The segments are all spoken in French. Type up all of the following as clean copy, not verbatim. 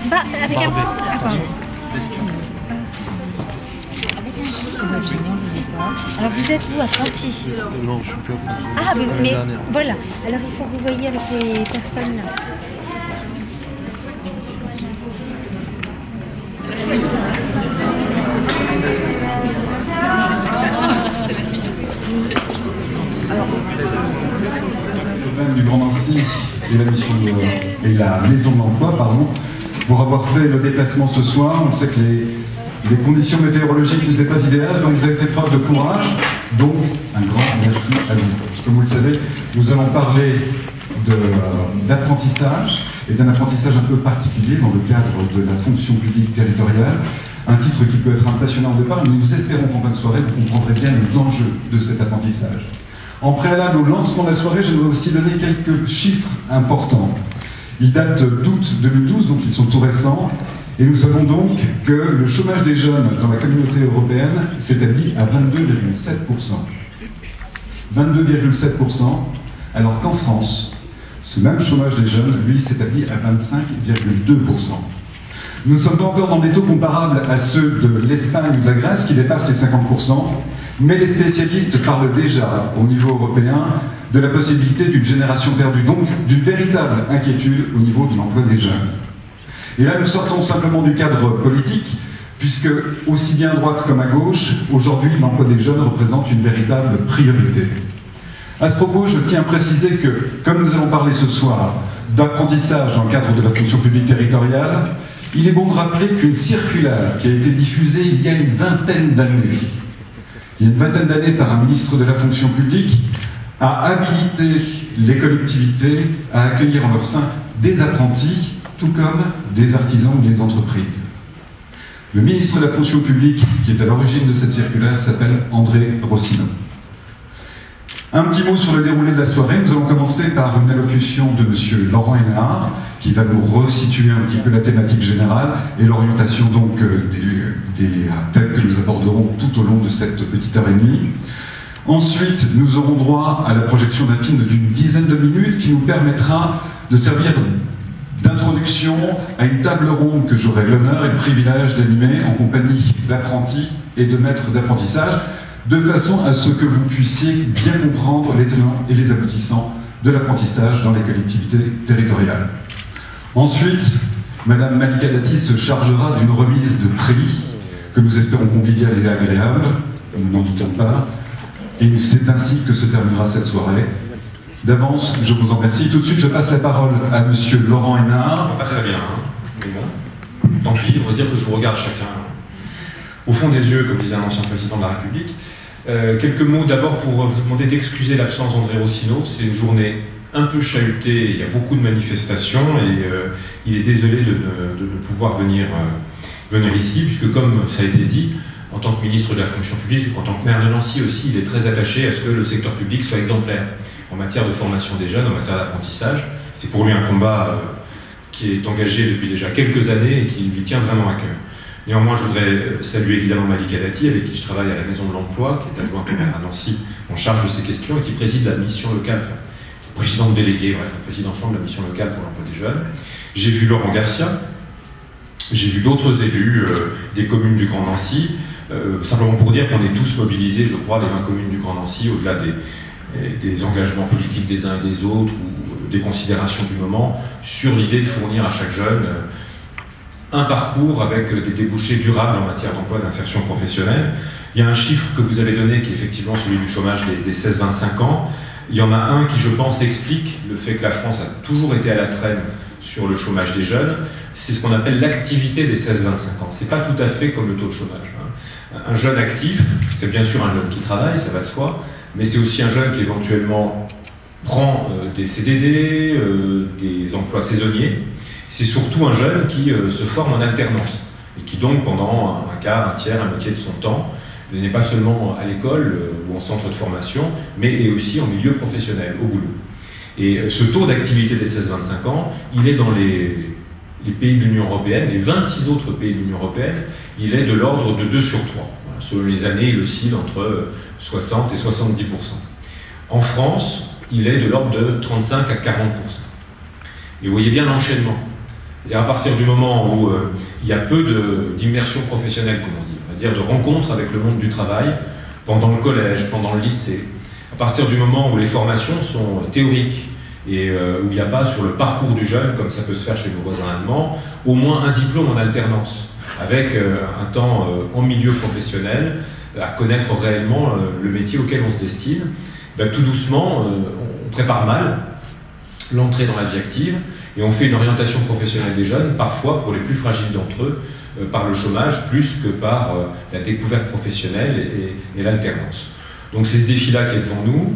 Bah, avec un centre. Ah, pardon. Alors vous êtes où, à Franti? Non, je suis plus à Franti. Ah, mais voilà. Alors il faut que vous voyez avec les personnes là. Du Grand Nancy et la mission et la maison de l'emploi, pardon, pour avoir fait le déplacement ce soir. On sait que les conditions météorologiques n'étaient pas idéales, donc vous avez fait preuve de courage. Donc, un grand merci à vous. Comme vous le savez, nous allons parler d'apprentissage et d'un apprentissage un peu particulier dans le cadre de la fonction publique territoriale. Un titre qui peut être impressionnant de part, mais nous espérons qu'en fin de soirée, vous comprendrez bien les enjeux de cet apprentissage. En préalable au lancement de la soirée, j'aimerais aussi donner quelques chiffres importants. Ils datent d'août 2012, donc ils sont tout récents, et nous savons donc que le chômage des jeunes dans la communauté européenne s'établit à 22,7%. 22,7%, alors qu'en France, ce même chômage des jeunes, lui, s'établit à 25,2%. Nous ne sommes pas encore dans des taux comparables à ceux de l'Espagne ou de la Grèce qui dépassent les 50%, mais les spécialistes parlent déjà au niveau européen de la possibilité d'une génération perdue, donc d'une véritable inquiétude au niveau de l'emploi des jeunes. Et là, nous sortons simplement du cadre politique, puisque aussi bien à droite comme à gauche, aujourd'hui, l'emploi des jeunes représente une véritable priorité. À ce propos, je tiens à préciser que, comme nous allons parler ce soir d'apprentissage dans le cadre de la fonction publique territoriale, il est bon de rappeler qu'une circulaire qui a été diffusée il y a une vingtaine d'années, par un ministre de la fonction publique, a habilité les collectivités à accueillir en leur sein des apprentis, tout comme des artisans ou des entreprises. Le ministre de la fonction publique, qui est à l'origine de cette circulaire, s'appelle André Rossino. Un petit mot sur le déroulé de la soirée. Nous allons commencer par une allocution de M. Laurent Hénard, qui va nous resituer un petit peu la thématique générale et l'orientation donc des thèmes que nous aborderons tout au long de cette petite heure et demie. Ensuite, nous aurons droit à la projection d'un film d'une dizaine de minutes qui nous permettra de servir d'introduction à une table ronde que j'aurai l'honneur et le privilège d'animer en compagnie d'apprentis et de maîtres d'apprentissage, de façon à ce que vous puissiez bien comprendre les tenants et les aboutissants de l'apprentissage dans les collectivités territoriales. Ensuite, Madame Malika Dati se chargera d'une remise de prix que nous espérons conviviale et agréable, nous n'en doutons pas, et c'est ainsi que se terminera cette soirée. D'avance, je vous en remercie. Tout de suite, je passe la parole à Monsieur Laurent Hénard. Pas très bien, hein. Mais bon, tant pis, on va dire que je vous regarde chacun au fond des yeux, comme disait un ancien président de la République. Quelques mots d'abord pour vous demander d'excuser l'absence d'André Rossino. C'est une journée un peu chahutée, il y a beaucoup de manifestations et il est désolé de ne pouvoir venir ici, puisque comme ça a été dit, en tant que ministre de la fonction publique, en tant que maire de Nancy aussi, il est très attaché à ce que le secteur public soit exemplaire en matière de formation des jeunes, en matière d'apprentissage. C'est pour lui un combat qui est engagé depuis déjà quelques années et qui lui tient vraiment à cœur. Néanmoins, je voudrais saluer évidemment Malika Dati, avec qui je travaille à la Maison de l'Emploi, qui est adjointe au maire à Nancy, en charge de ces questions, et qui préside la mission locale, enfin, présidente déléguée, bref, président de la mission locale pour l'emploi des jeunes. J'ai vu Laurent Garcia, j'ai vu d'autres élus des communes du Grand Nancy, simplement pour dire qu'on est tous mobilisés, je crois, les 20 communes du Grand Nancy, au-delà des engagements politiques des uns et des autres, ou des considérations du moment, sur l'idée de fournir à chaque jeune un parcours avec des débouchés durables en matière d'emploi et d'insertion professionnelle. Il y a un chiffre que vous avez donné qui est effectivement celui du chômage des 16-25 ans. Il y en a un qui, je pense, explique le fait que la France a toujours été à la traîne sur le chômage des jeunes. C'est ce qu'on appelle l'activité des 16-25 ans. C'est pas tout à fait comme le taux de chômage, hein. Un jeune actif, c'est bien sûr un jeune qui travaille, ça va de soi, mais c'est aussi un jeune qui éventuellement prend des CDD, des emplois saisonniers. C'est surtout un jeune qui se forme en alternance et qui donc pendant un quart, un tiers, un moitié de son temps n'est pas seulement à l'école ou en centre de formation, mais est aussi en milieu professionnel, au boulot. Et ce taux d'activité des 16-25 ans, il est dans les pays de l'Union européenne, les 26 autres pays de l'Union européenne, il est de l'ordre de 2 sur 3. Voilà, selon les années, il oscille entre 60 et 70%. En France, il est de l'ordre de 35 à 40%. Et vous voyez bien l'enchaînement. Et à partir du moment où il y a peu d'immersion professionnelle, comme on dit, on va dire de rencontre avec le monde du travail, pendant le collège, pendant le lycée, à partir du moment où les formations sont théoriques et où il n'y a pas sur le parcours du jeune, comme ça peut se faire chez nos voisins allemands, au moins un diplôme en alternance, avec un temps en milieu professionnel, à connaître réellement le métier auquel on se destine, ben, tout doucement, on prépare mal l'entrée dans la vie active et on fait une orientation professionnelle des jeunes, parfois pour les plus fragiles d'entre eux, par le chômage plus que par la découverte professionnelle et l'alternance. Donc c'est ce défi-là qui est devant nous.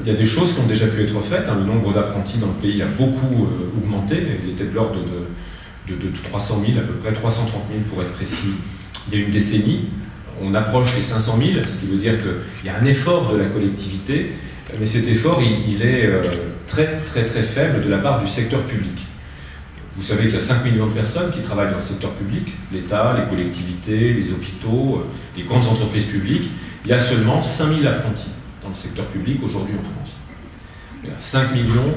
Il y a des choses qui ont déjà pu être faites. Le nombre d'apprentis dans le pays a beaucoup augmenté. Il était de l'ordre de 300 000, à peu près 330 000 pour être précis, il y a une décennie. On approche les 500 000, ce qui veut dire qu'il y a un effort de la collectivité, mais cet effort, il est très très très faible de la part du secteur public. Vous savez qu'il y a 5 millions de personnes qui travaillent dans le secteur public, l'État, les collectivités, les hôpitaux, les grandes entreprises publiques. Il y a seulement 5 000 apprentis dans le secteur public aujourd'hui en France. Il y a 5 millions,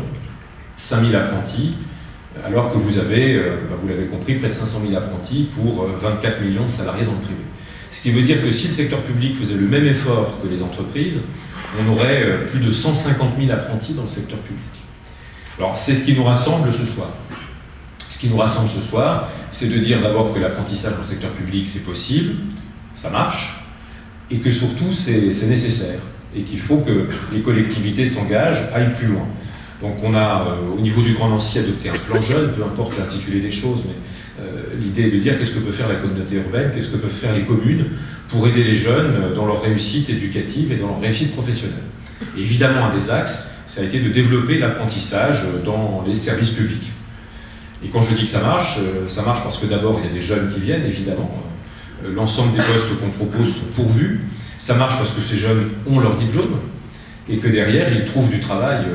5 000 apprentis, alors que vous avez, vous l'avez compris, près de 500 000 apprentis pour 24 millions de salariés dans le privé. Ce qui veut dire que si le secteur public faisait le même effort que les entreprises, on aurait plus de 150 000 apprentis dans le secteur public. Alors c'est ce qui nous rassemble ce soir. Ce qui nous rassemble ce soir, c'est de dire d'abord que l'apprentissage dans le secteur public, c'est possible, ça marche, et que surtout, c'est nécessaire, et qu'il faut que les collectivités s'engagent, aillent plus loin. Donc on a, au niveau du Grand Nancy, adopté un plan jeune, peu importe l'intitulé des choses, mais l'idée est de dire qu'est-ce que peut faire la communauté urbaine, qu'est-ce que peuvent faire les communes pour aider les jeunes dans leur réussite éducative et dans leur réussite professionnelle. Et évidemment, un des axes, ça a été de développer l'apprentissage dans les services publics. Et quand je dis que ça marche parce que d'abord, il y a des jeunes qui viennent, évidemment. L'ensemble des postes qu'on propose sont pourvus. Ça marche parce que ces jeunes ont leur diplôme et que derrière, ils trouvent du travail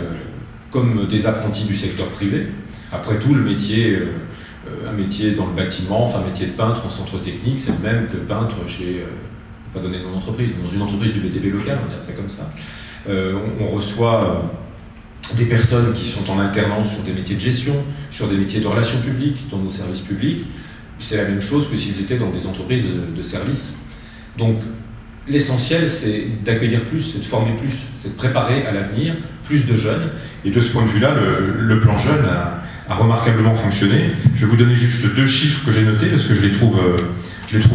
comme des apprentis du secteur privé. Après tout, le métier, un métier dans le bâtiment, enfin un métier de peintre en centre technique, c'est le même que peintre chez, pas donner de nom d'entreprise, dans une entreprise du BTP local, on va dire ça comme ça. On reçoit des personnes qui sont en alternance sur des métiers de gestion, sur des métiers de relations publiques, dans nos services publics. C'est la même chose que s'ils étaient dans des entreprises de services. Donc, l'essentiel, c'est d'accueillir plus, c'est de former plus, c'est de préparer à l'avenir plus de jeunes. Et de ce point de vue-là, le plan jeune a remarquablement fonctionné. Je vais vous donner juste 2 chiffres que j'ai notés parce que je les trouve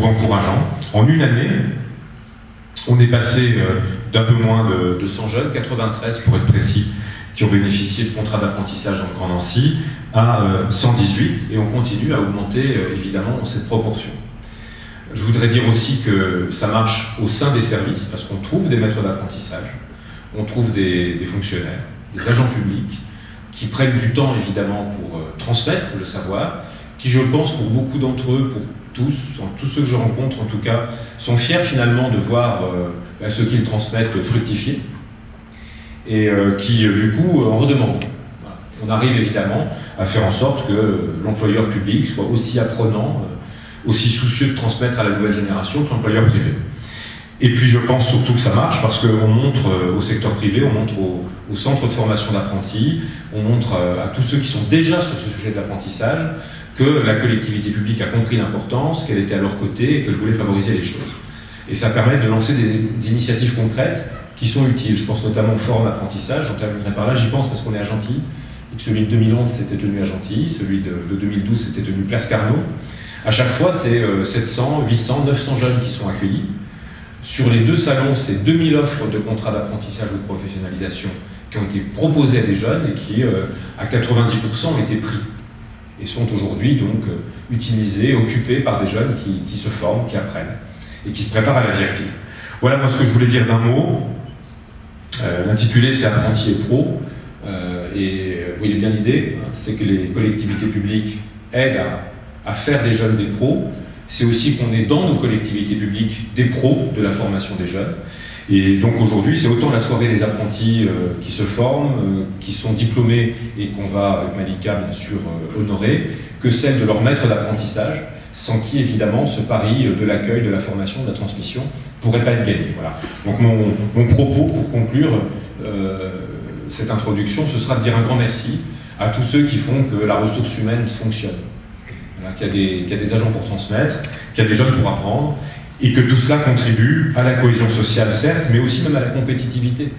encourageants. En une année, on est passé d'un peu moins de 100 jeunes, 93 pour être précis, qui ont bénéficié de contrats d'apprentissage dans le Grand Nancy, à 118, et on continue à augmenter évidemment cette proportion. Je voudrais dire aussi que ça marche au sein des services, parce qu'on trouve des maîtres d'apprentissage, on trouve des fonctionnaires, des agents publics, qui prennent du temps évidemment pour transmettre le savoir, qui je pense pour beaucoup d'entre eux, pour tous ceux que je rencontre en tout cas, sont fiers finalement de voir ce qu'ils transmettent fructifier, et qui du coup en redemandent. Voilà. On arrive évidemment à faire en sorte que l'employeur public soit aussi apprenant, aussi soucieux de transmettre à la nouvelle génération que l'employeur privé. Et puis je pense surtout que ça marche parce qu'on montre au secteur privé, on montre aux centres de formation d'apprentis, on montre à tous ceux qui sont déjà sur ce sujet de l'apprentissage que la collectivité publique a compris l'importance, qu'elle était à leur côté et qu'elle voulait favoriser les choses. Et ça permet de lancer des initiatives concrètes qui sont utiles. Je pense notamment au forum d'apprentissage, j'en terminerai par là, j'y pense parce qu'on est à Gentilly, et que celui de 2011 s'était tenu à Gentilly, celui de 2012 s'était tenu Place Carnot. À chaque fois, c'est 700, 800, 900 jeunes qui sont accueillis. Sur les 2 salons, c'est 2000 offres de contrats d'apprentissage ou de professionnalisation qui ont été proposées à des jeunes et qui, à 90%, ont été pris. Et sont aujourd'hui donc utilisés, occupés par des jeunes qui se forment, qui apprennent et qui se préparent à la vie active. Voilà moi ce que je voulais dire d'un mot. L'intitulé c'est Apprentis et Pro. Et vous voyez bien l'idée, hein, c'est que les collectivités publiques aident à faire des jeunes des pros. C'est aussi qu'on est dans nos collectivités publiques des pros de la formation des jeunes. Et donc aujourd'hui, c'est autant la soirée des apprentis qui se forment, qui sont diplômés et qu'on va, avec Malika, bien sûr, honorer, que celle de leur maître d'apprentissage, sans qui, évidemment, ce pari de l'accueil, de la formation, de la transmission pourrait pas être gagné. Voilà. Donc mon propos, pour conclure, cette introduction, ce sera de dire un grand merci à tous ceux qui font que la ressource humaine fonctionne. Voilà, qu'il y a des agents pour transmettre, qu'il y a des jeunes pour apprendre, et que tout cela contribue à la cohésion sociale, certes, mais aussi même à la compétitivité.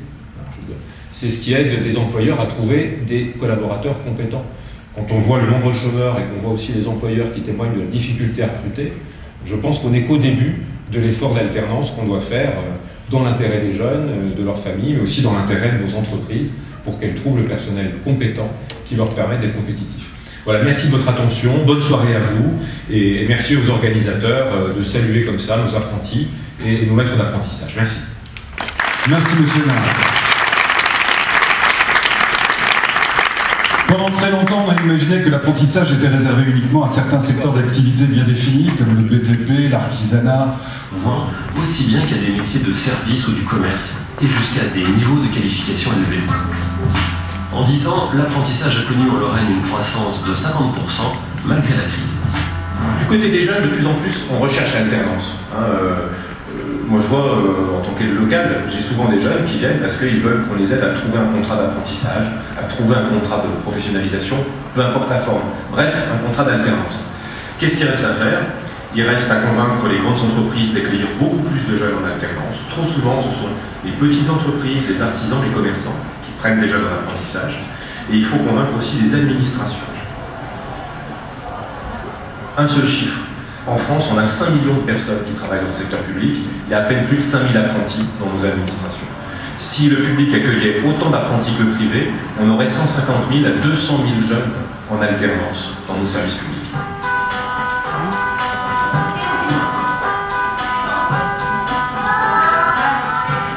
C'est ce qui aide les employeurs à trouver des collaborateurs compétents. Quand on voit le nombre de chômeurs et qu'on voit aussi les employeurs qui témoignent de la difficulté à recruter, je pense qu'on n'est qu'au début de l'effort d'alternance qu'on doit faire dans l'intérêt des jeunes, de leurs familles, mais aussi dans l'intérêt de nos entreprises, pour qu'elles trouvent le personnel compétent qui leur permet d'être compétitifs. Voilà, merci de votre attention, bonne soirée à vous, et merci aux organisateurs de saluer comme ça nos apprentis et nos maîtres d'apprentissage. Merci. Merci, monsieur le maire. Pendant très longtemps, on a imaginé que l'apprentissage était réservé uniquement à certains secteurs d'activité bien définis, comme le BTP, l'artisanat, voire aussi bien qu'à des métiers de service ou du commerce, et jusqu'à des niveaux de qualification élevés. En 10 ans, l'apprentissage a connu en Lorraine une croissance de 50% malgré la crise. Du côté des jeunes, de plus en plus, on recherche l'alternance. Moi, je vois, en tant qu'élu local, j'ai souvent des jeunes qui viennent parce qu'ils veulent qu'on les aide à trouver un contrat d'apprentissage, à trouver un contrat de professionnalisation, peu importe la forme. Bref, un contrat d'alternance. Qu'est-ce qu'il reste à faire? Il reste à convaincre les grandes entreprises d'accueillir beaucoup plus de jeunes en alternance. Trop souvent, ce sont les petites entreprises, les artisans, les commerçants qui prennent des jeunes en apprentissage. Et il faut convaincre aussi les administrations. Un seul chiffre. En France, on a 5 millions de personnes qui travaillent dans le secteur public. Il y a à peine plus de 5000 apprentis dans nos administrations. Si le public accueillait autant d'apprentis que le privé, on aurait 150 000 à 200 000 jeunes en alternance dans nos services publics.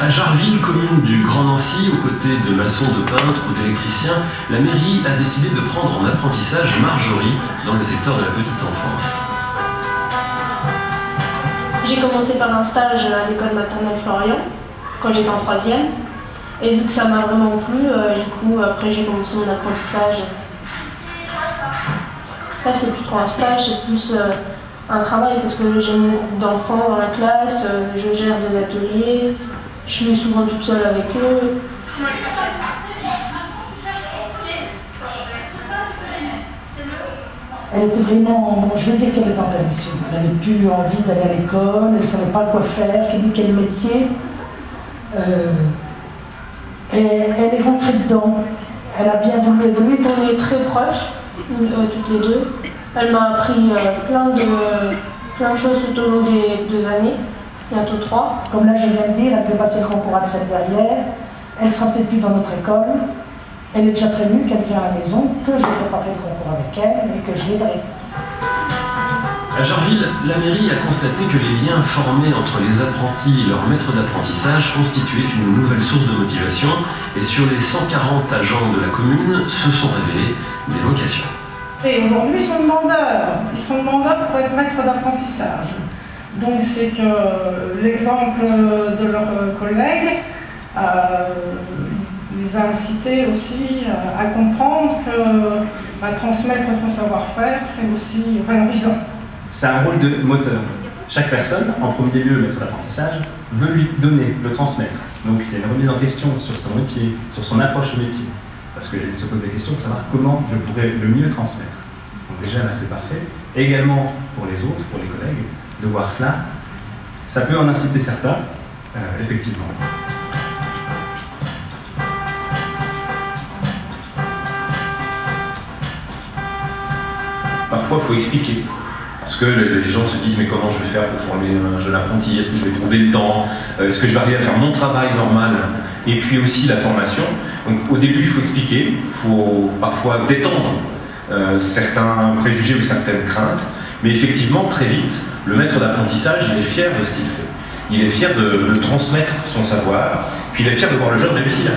À Jarville, commune du Grand Nancy, aux côtés de maçons, de peintres ou d'électriciens, la mairie a décidé de prendre en apprentissage Marjorie dans le secteur de la petite enfance. J'ai commencé par un stage à l'école maternelle Florian, quand j'étais en 3e. Et vu que ça m'a vraiment plu, du coup, après j'ai commencé mon apprentissage. Là, c'est plus trop un stage, c'est plus un travail, parce que j'ai mon groupe d'enfants dans la classe, je gère des ateliers, je suis souvent toute seule avec eux. Elle était vraiment, bon, je vais dire qu'elle était en perdition. Elle n'avait plus envie d'aller à l'école, elle ne savait pas quoi faire, quel métier. Et elle est rentrée dedans. Elle a bien voulu évoluer. On est très proches, toutes les deux. Elle m'a appris plein de choses tout au long des 2 années, bientôt 3. Comme là, je viens de dire, elle peut passer le concours à 7 derrière. Elle sera peut-être plus dans notre école. Elle est déjà prévenue qu'elle vient à la maison, que je vais préparer le concours avec elle et que je l'aiderai. À Jarville, la mairie a constaté que les liens formés entre les apprentis et leurs maîtres d'apprentissage constituaient une nouvelle source de motivation, et sur les 140 agents de la commune se sont révélées des vocations. Et aujourd'hui, ils sont demandeurs. Ils sont demandeurs pour être maîtres d'apprentissage. Donc c'est que l'exemple de leurs collègues les a incités aussi à comprendre que transmettre son savoir-faire, c'est aussi valorisant. C'est un rôle de moteur. Chaque personne, en premier lieu le maître d'apprentissage, veut lui donner, le transmettre. Donc il y a une remise en question sur son métier, sur son approche au métier. Parce qu'il se pose des questions pour savoir comment je pourrais le mieux transmettre. Donc déjà là c'est parfait. Et également pour les autres, pour les collègues, de voir cela. Ça peut en inciter certains, effectivement. Parfois, il faut expliquer. Parce que les gens se disent, mais comment je vais faire pour former un jeune apprenti? Est-ce que je vais trouver le temps? Est-ce que je vais arriver à faire mon travail normal? Et puis aussi la formation. Donc, au début, il faut expliquer. Il faut parfois détendre certains préjugés ou certaines craintes. Mais effectivement, très vite, le maître d'apprentissage, il est fier de ce qu'il fait. Il est fier de transmettre son savoir. Puis il est fier de voir le jeune réussir.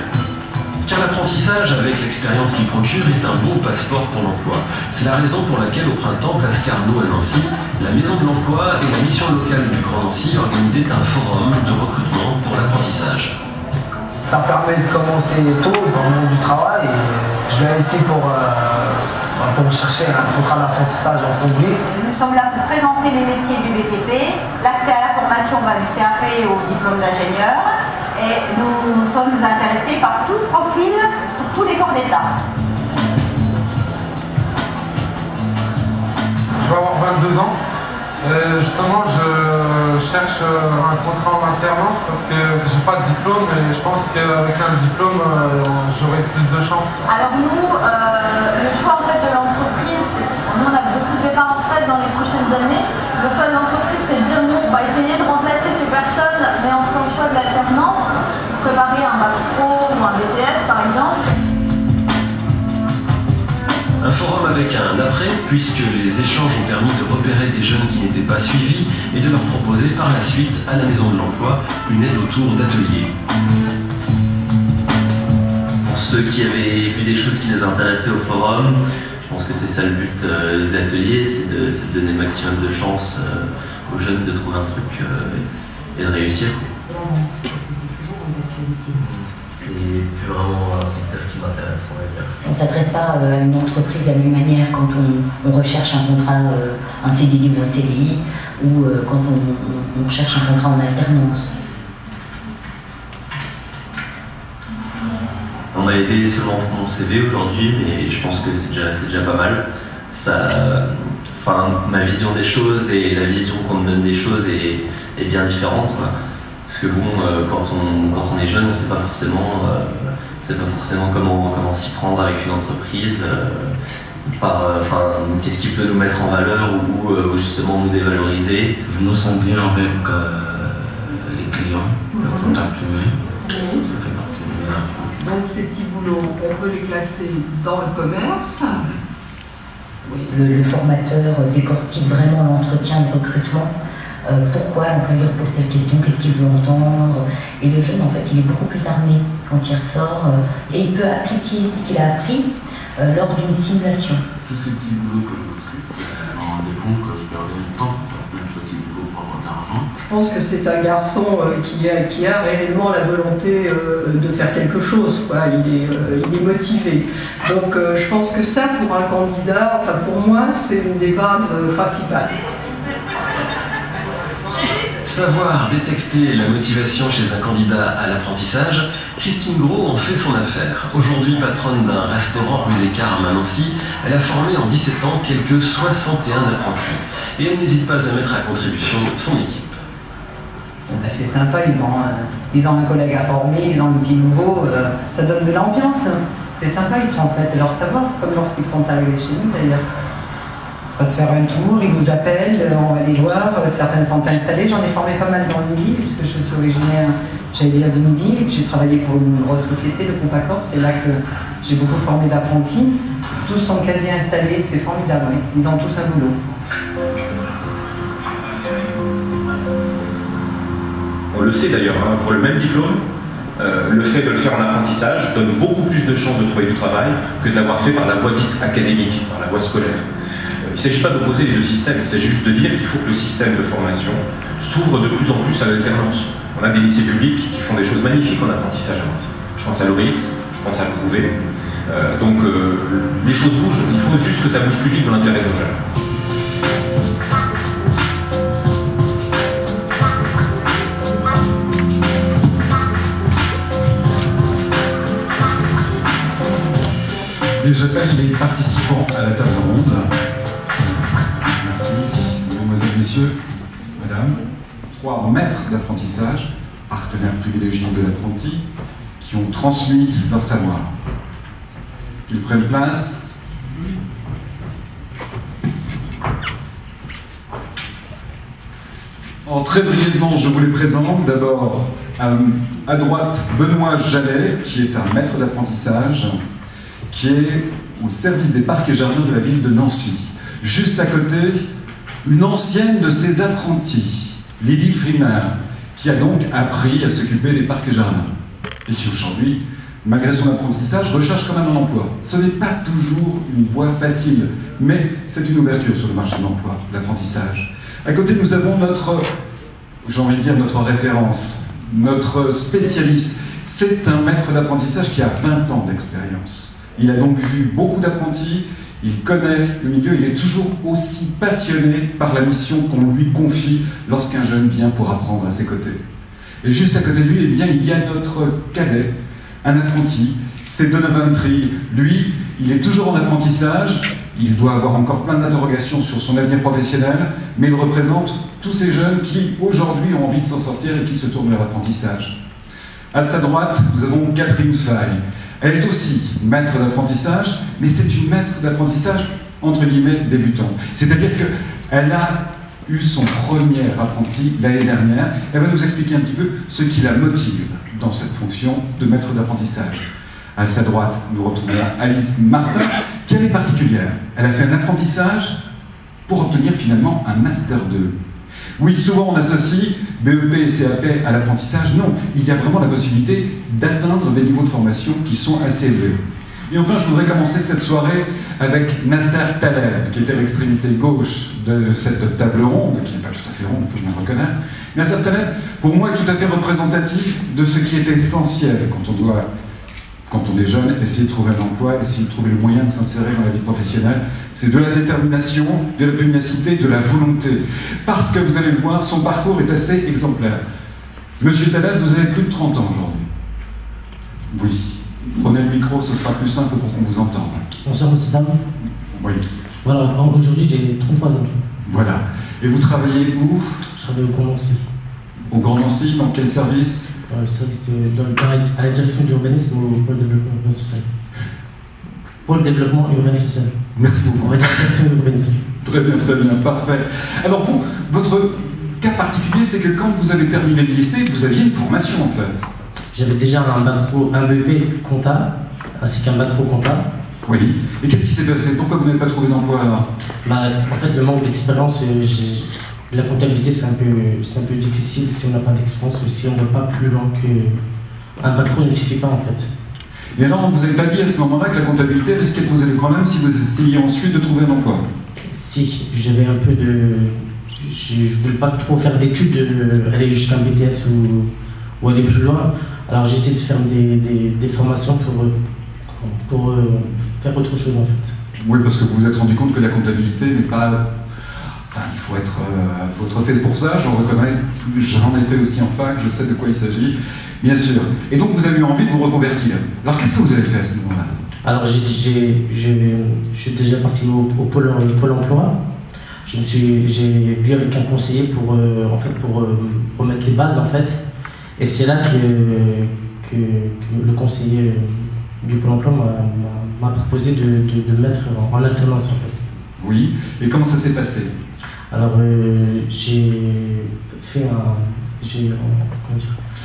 Car l'apprentissage, avec l'expérience qu'il procure, est un bon passeport pour l'emploi. C'est la raison pour laquelle, au printemps, place Carnot à Nancy, la Maison de l'Emploi et la mission locale du Grand Nancy organisaient un forum de recrutement pour l'apprentissage. Ça me permet de commencer tôt dans le monde du travail. Je viens ici pour chercher un contrat d'apprentissage en public. Nous sommes là pour présenter les métiers du BTP, l'accès à la formation va du CAP au diplôme d'ingénieur, et nous sommes intéressés par tout profil pour tous les corps d'État. Je vais avoir 22 ans. Justement, je cherche un contrat en alternance parce que j'ai pas de diplôme et je pense qu'avec un diplôme, j'aurai plus de chance. Alors nous, le choix en fait de l'entreprise, nous on a beaucoup de départs en retraite dans les prochaines années. Le choix de l'entreprise, c'est de dire nous, on va essayer de remplacer ces personnes, mais en faisant le choix de l'alternance, préparer un bac pro ou un BTS par exemple. Un forum avec un après, puisque les échanges ont permis de repérer des jeunes qui n'étaient pas suivis et de leur proposer par la suite à la Maison de l'Emploi une aide autour d'ateliers. Pour ceux qui avaient vu des choses qui les intéressaient au forum, je pense que c'est ça le but de l'atelier, c'est de donner le maximum de chance aux jeunes de trouver un truc et de réussir. C'est plus vraiment un secteur qui m'intéresse, on va dire. On ne s'adresse pas à une entreprise de la même manière quand on recherche un contrat, un CDD ou un CDI, ou quand on recherche un contrat en alternance. On m'a aidé seulement pour mon CV aujourd'hui, mais je pense que c'est déjà pas mal. Ma vision des choses et la vision qu'on me donne des choses est bien différente, quoi. Parce que bon, quand on est jeune, on ne sait pas forcément comment s'y prendre avec une entreprise, qu'est-ce qui peut nous mettre en valeur ou justement nous dévaloriser. Je me sens bien avec les clients, le contact humain, ça fait partie de mes infos. Donc ces petits boulots, on peut les classer dans le commerce. Oui. Le formateur décortique vraiment l'entretien de recrutement. Pourquoi l'employeur pose cette question, qu'est-ce qu'il veut entendre, et le jeune en fait il est beaucoup plus armé quand il ressort et il peut appliquer ce qu'il a appris lors d'une simulation. Tous ces petits boulots que je me rendais compte que je perdais du temps pour faire plein de petits boulots pour avoir de l'argent. Je pense que c'est un garçon qui a réellement la volonté de faire quelque chose, quoi. Il est motivé. Donc je pense que ça pour un candidat, enfin pour moi c'est une des bases principales. Savoir détecter la motivation chez un candidat à l'apprentissage, Christine Gros en fait son affaire. Aujourd'hui patronne d'un restaurant rue des Carmes à Nancy, elle a formé en 17 ans quelques 61 apprentis. Et elle n'hésite pas à mettre à contribution son équipe. C'est sympa, ils ont un collègue à former, ils ont un outil nouveau, ça donne de l'ambiance. C'est sympa, ils transmettent leur savoir, comme lorsqu'ils sont arrivés chez nous d'ailleurs. On va se faire un tour, ils nous appellent, on va les voir, certains sont installés, j'en ai formé pas mal dans le Midi, puisque je suis originaire, j'allais dire, du Midi, et puis j'ai travaillé pour une grosse société, le Compacor, c'est là que j'ai beaucoup formé d'apprentis. Tous sont quasi installés, c'est formidable, oui. Ils ont tous un boulot. On le sait d'ailleurs, hein, pour le même diplôme, le fait de le faire en apprentissage donne beaucoup plus de chances de trouver du travail que de l'avoir fait par la voie dite académique, par la voie scolaire. Il ne s'agit pas d'opposer les deux systèmes, il s'agit juste de dire qu'il faut que le système de formation s'ouvre de plus en plus à l'alternance. On a des lycées publics qui font des choses magnifiques en apprentissage à Nancy. Je pense à Loritz, je pense à Prouvé. Les choses bougent, il faut juste que ça bouge plus vite dans l'intérêt de nos jeunes. Et j'appelle les participants à la table ronde. Merci, mesdemoiselles, messieurs, madame. 3 maîtres d'apprentissage, partenaires privilégiés de l'apprenti, qui ont transmis leur savoir. Ils prennent place. Alors, très brièvement, je vous les présente. D'abord, à droite, Benoît Jallet, qui est un maître d'apprentissage, qui est au service des parcs et jardins de la ville de Nancy. Juste à côté, une ancienne de ses apprentis, Lydie Frimer, qui a donc appris à s'occuper des parcs et jardins. Et qui aujourd'hui, malgré son apprentissage, recherche quand même un emploi. Ce n'est pas toujours une voie facile, mais c'est une ouverture sur le marché de l'emploi, l'apprentissage. À côté, nous avons notre référence, notre spécialiste. C'est un maître d'apprentissage qui a 20 ans d'expérience. Il a donc vu beaucoup d'apprentis, il connaît le milieu, il est toujours aussi passionné par la mission qu'on lui confie lorsqu'un jeune vient pour apprendre à ses côtés. Et juste à côté de lui, eh bien, il y a notre cadet, un apprenti, c'est Donovan Tree. Lui, il est toujours en apprentissage, il doit avoir encore plein d'interrogations sur son avenir professionnel, mais il représente tous ces jeunes qui, aujourd'hui, ont envie de s'en sortir et qui se tournent vers l'apprentissage. À sa droite, nous avons Catherine Fay. Elle est aussi maître d'apprentissage, mais c'est une maître d'apprentissage, entre guillemets, débutante. C'est-à-dire qu'elle a eu son premier apprenti l'année dernière. Elle va nous expliquer un petit peu ce qui la motive dans cette fonction de maître d'apprentissage. À sa droite, nous retrouvons Alice Martin, qui est particulière. Elle a fait un apprentissage pour obtenir finalement un Master 2. Oui, souvent on associe BEP et CAP à l'apprentissage. Non, il y a vraiment la possibilité d'atteindre des niveaux de formation qui sont assez élevés. Et enfin, je voudrais commencer cette soirée avec Nasser Taleb, qui était à l'extrémité gauche de cette table ronde, qui n'est pas tout à fait ronde, il faut bien le reconnaître. Nasser Taleb, pour moi, est tout à fait représentatif de ce qui est essentiel quand on est jeune, essayer de trouver un emploi, essayer de trouver le moyen de s'insérer dans la vie professionnelle. C'est de la détermination, de la pugnacité, de la volonté. Parce que, vous allez le voir, son parcours est assez exemplaire. Monsieur Taleb, vous avez plus de 30 ans aujourd'hui. Oui. Prenez le micro, ce sera plus simple pour qu'on vous entende. Bonsoir, monsieur Dame. Oui. Voilà, aujourd'hui j'ai 33 ans. Voilà. Et vous travaillez où? Je travaille au Grand Nancy. Au Grand Nancy, dans quel service? Le service à la direction de l'urbanisme au pôle développement urbain social. Pôle développement urbain social. Merci beaucoup. On va dire direction de l'urbanisme. Très bien, parfait. Alors vous, votre cas particulier, c'est que quand vous avez terminé le lycée, vous aviez une formation en fait. J'avais déjà un BEP comptable, ainsi qu'un bac pro comptable. Oui. Et qu'est-ce qui s'est passé? Pourquoi vous n'avez pas trouvé d'emploi alors? En fait, le manque d'expérience, la comptabilité, c'est un peu difficile si on n'a pas d'expérience ou si on ne va pas plus loin qu'un bac pro ne suffit pas en fait. Et alors, on vous avait pas dit à ce moment-là que la comptabilité risquait de poser des problèmes si vous essayiez ensuite de trouver un emploi? Si, j'avais un peu de... Je ne voulais pas trop faire d'études, aller jusqu'à un BTS ou aller plus loin. Alors j'ai essayé de faire des formations pour faire autre chose en fait. Oui, parce que vous vous êtes rendu compte que la comptabilité n'est pas... Enfin, il faut être fait pour ça, j'en reconnais, j'en ai fait aussi en fac, je sais de quoi il s'agit, bien sûr. Et donc vous avez eu envie de vous reconvertir. Alors qu'est-ce que vous avez fait à ce moment-là? Alors je suis déjà parti au pôle emploi. J'ai vu avec un conseiller pour remettre les bases en fait. Et c'est là que le conseiller du Pôle emploi m'a proposé de mettre en alternance en fait. Oui, et comment ça s'est passé? Alors j'ai fait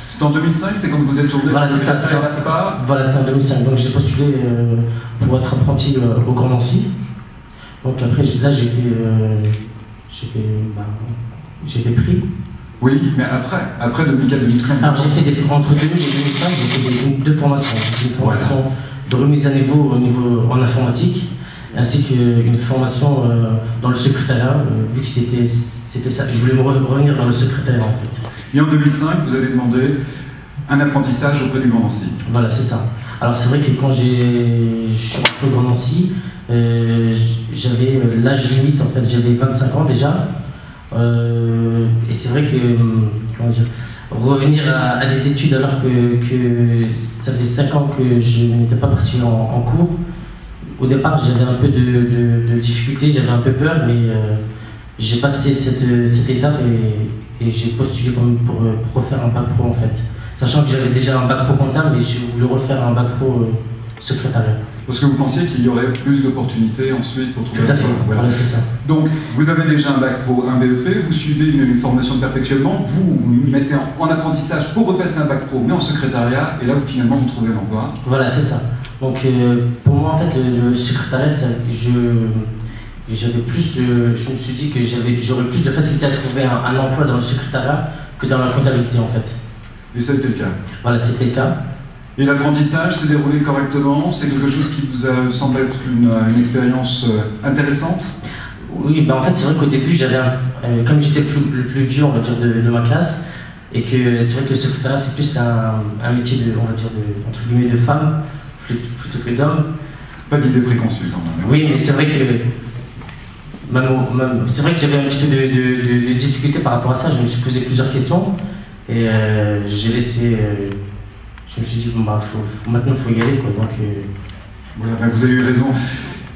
C'était en 2005, c'est quand vous êtes tourné? Voilà, c'est ça. Voilà, c'est en 2005. Donc j'ai postulé pour être apprenti au Grand Nancy. Donc après, là j'ai été pris. Oui, mais après 2004-2005. Alors j'ai fait entre 2000 et 2005, j'ai fait deux formations. Une formation de remise à niveau en informatique, ainsi qu'une formation dans le secrétariat, vu que c'était ça. Je voulais revenir dans le secrétariat en fait. Et en 2005, vous avez demandé un apprentissage auprès du Grand Nancy. Voilà, c'est ça. Alors c'est vrai que quand je suis rentré au Grand Nancy, j'avais l'âge limite en fait, j'avais 25 ans déjà. Et c'est vrai que revenir à des études alors que ça faisait 5 ans que je n'étais pas parti en cours. Au départ j'avais un peu de difficulté, j'avais un peu peur, mais j'ai passé cette étape et j'ai postulé pour refaire un bac pro en fait. Sachant que j'avais déjà un bac pro comptable, mais j'ai voulu refaire un bac pro secrétariat. Parce que vous pensiez qu'il y aurait plus d'opportunités ensuite pour trouver un emploi. Voilà, c'est ça. Donc, vous avez déjà un bac pro, un BEP, vous suivez une formation de perfectionnement, vous mettez en apprentissage pour repasser un bac pro, mais en secrétariat, et là, finalement, vous trouvez un emploi. Voilà, c'est ça. Donc, pour moi, en fait, le secrétariat, j'avais plus je me suis dit que j'aurais plus de facilité à trouver un emploi dans le secrétariat que dans la comptabilité, en fait. Et ça a été le cas? Voilà, c'était le cas. Et l'apprentissage s'est déroulé correctement? C'est quelque chose qui vous a semblé être une expérience intéressante? Oui, en fait, c'est vrai qu'au début, comme j'étais le plus vieux, on va dire, de ma classe, et que c'est vrai que le secrétariat, c'est plus un métier on va dire, entre guillemets, de femme, plutôt que d'homme. Pas d'idée préconçue, quand même. Oui, mais c'est vrai que c'est vrai que j'avais un petit peu de difficulté par rapport à ça. Je me suis posé plusieurs questions. Et j'ai laissé. Je me suis dit, bon, bah, maintenant il faut y aller, quoi. Donc, voilà, ben vous avez eu raison.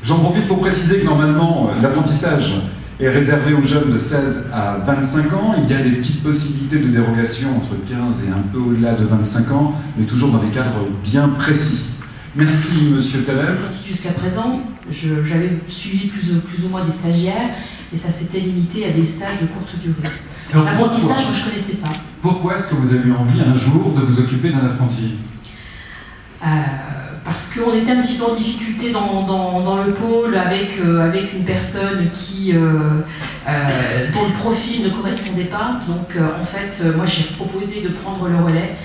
J'en profite pour préciser que normalement, l'apprentissage est réservé aux jeunes de 16 à 25 ans. Il y a des petites possibilités de dérogation entre 15 et un peu au-delà de 25 ans, mais toujours dans des cadres bien précis. Merci, Monsieur Taleb. Jusqu'à présent, j'avais suivi plus ou moins des stagiaires, mais ça s'était limité à des stages de courte durée. L'apprentissage, moi, je ne connaissais pas. Pourquoi est-ce que vous avez eu envie un jour de vous occuper d'un apprenti? Parce qu'on était un petit peu en difficulté dans le pôle avec une personne dont le profil ne correspondait pas. Donc en fait, moi j'ai proposé de prendre le relais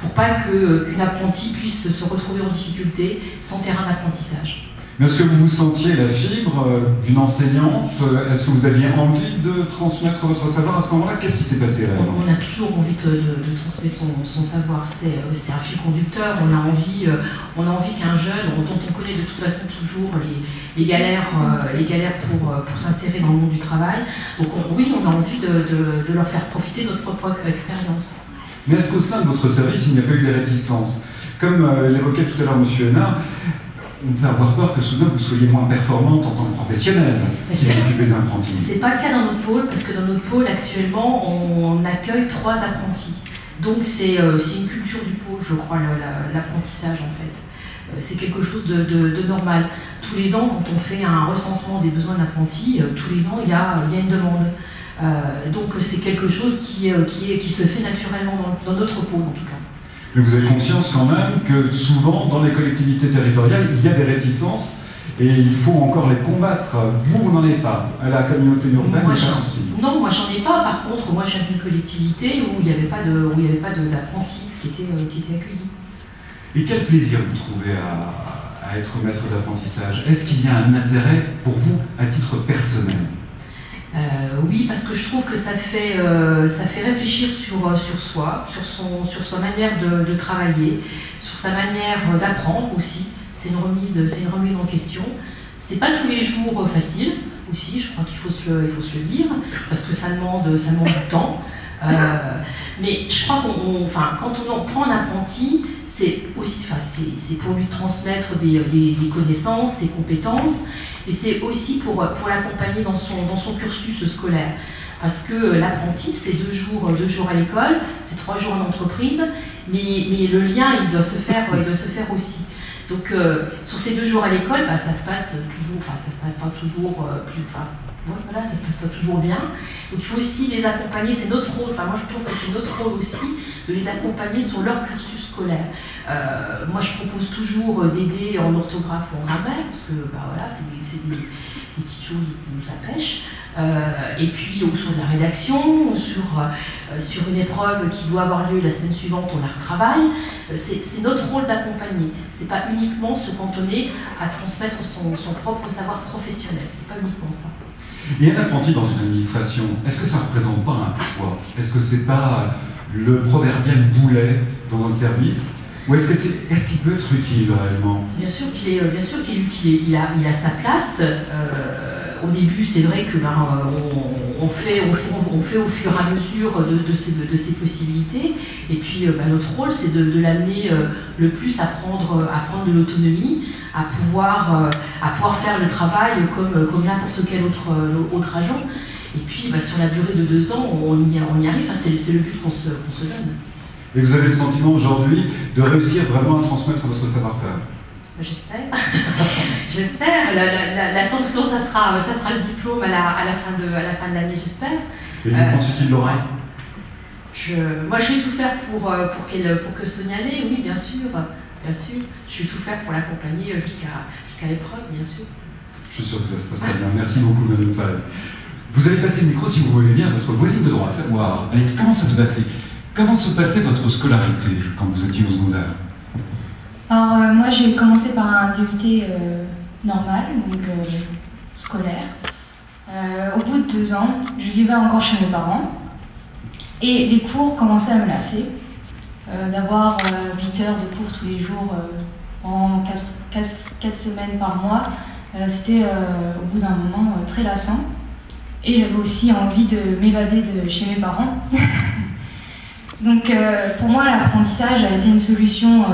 pour pas qu'une apprentie puisse se retrouver en difficulté sans terrain d'apprentissage. Mais est-ce que vous vous sentiez la fibre d'une enseignante? Est-ce que vous aviez envie de transmettre votre savoir à ce moment-là? Qu'est-ce qui s'est passé réellement? On a toujours envie de transmettre son savoir. C'est un fil conducteur. On a envie qu'un jeune, dont on connaît de toute façon toujours les galères pour s'insérer dans le monde du travail. Donc oui, on a envie de leur faire profiter de notre propre expérience. Mais est-ce qu'au sein de votre service, il n'y a pas eu des réticences? Comme l'évoquait tout à l'heure M. Hénard, on peut avoir peur que soudain vous soyez moins performante en tant que professionnelle si vous occupez d'un apprenti. C'est pas le cas dans notre pôle, parce que dans notre pôle actuellement, on accueille 3 apprentis. Donc c'est une culture du pôle, je crois, l'apprentissage en fait. C'est quelque chose de normal. Tous les ans, quand on fait un recensement des besoins d'apprentis, tous les ans il y a une demande. Donc c'est quelque chose qui se fait naturellement dans notre pôle en tout cas. Mais vous avez conscience quand même que souvent dans les collectivités territoriales il y a des réticences et il faut encore les combattre. Vous n'en avez pas. À la communauté urbaine, il n'y a pas de souci. Non, moi j'en ai pas. Par contre, moi je viens d'une collectivité où il n'y avait pas d'apprentis qui étaient accueillis. Et quel plaisir vous trouvez à être maître d'apprentissage? Est-ce qu'il y a un intérêt pour vous à titre personnel? Oui, parce que je trouve que ça fait réfléchir sur soi, sur sa manière de travailler, sur sa manière d'apprendre aussi. C'est une remise en question. C'est pas tous les jours facile aussi, je crois qu'il faut se le dire, parce que ça demande du temps. Mais je crois quand on prend un apprenti, c'est pour lui transmettre des connaissances, ses compétences. Et c'est aussi pour l'accompagner dans son cursus scolaire. Parce que l'apprenti, c'est 2 jours à l'école, c'est 3 jours en entreprise, mais le lien, il doit se faire aussi. Donc, sur ces 2 jours à l'école, ça se passe pas toujours bien. Donc, il faut aussi les accompagner, c'est notre rôle, moi je trouve que c'est notre rôle aussi, de les accompagner sur leur cursus scolaire. Moi, je propose toujours d'aider en orthographe ou en grammaire, parce que c'est des petites choses qui nous empêchent. Et puis, sur de la rédaction, sur une épreuve qui doit avoir lieu la semaine suivante, on la retravaille. C'est notre rôle d'accompagner. C'est pas uniquement se cantonner à transmettre son propre savoir professionnel. C'est pas uniquement ça. Et un apprenti dans une administration, est-ce que ça ne représente pas un poids? Est-ce que c'est pas le proverbial boulet dans un service? Ou est-ce qu'il peut être utile réellement? Bien sûr qu'il est utile. Il a sa place. Au début, c'est vrai que on fait au fur et à mesure de ses possibilités. Et puis, notre rôle, c'est de l'amener le plus à prendre de l'autonomie, à pouvoir faire le travail comme n'importe quel autre agent. Et puis, sur la durée de 2 ans, on y arrive. C'est le but qu'on se donne. Et vous avez le sentiment aujourd'hui de réussir vraiment à transmettre votre savoir-faire? J'espère. J'espère. La sanction, ça sera le diplôme à la fin de l'année, j'espère. Et vous pensez qu'il l'aura? Moi, je vais tout faire pour que Sonia l'ait, oui, bien sûr. Je vais tout faire pour l'accompagner jusqu'à l'épreuve, bien sûr. Je suis sûr que ça se passera bien. Merci beaucoup, Madame Fall. Vous allez passer le micro, si vous voulez bien, à votre voisine de droite. Savoir, Alex, comment se passait votre scolarité quand vous étiez au secondaire? Alors, moi, j'ai commencé par un DUT normal, donc scolaire. Au bout de 2 ans, je vivais encore chez mes parents et les cours commençaient à me lasser. D'avoir 8 heures de cours tous les jours en 4 semaines par mois, c'était au bout d'un moment très lassant. Et j'avais aussi envie de m'évader de chez mes parents. Donc pour moi, l'apprentissage a été une solution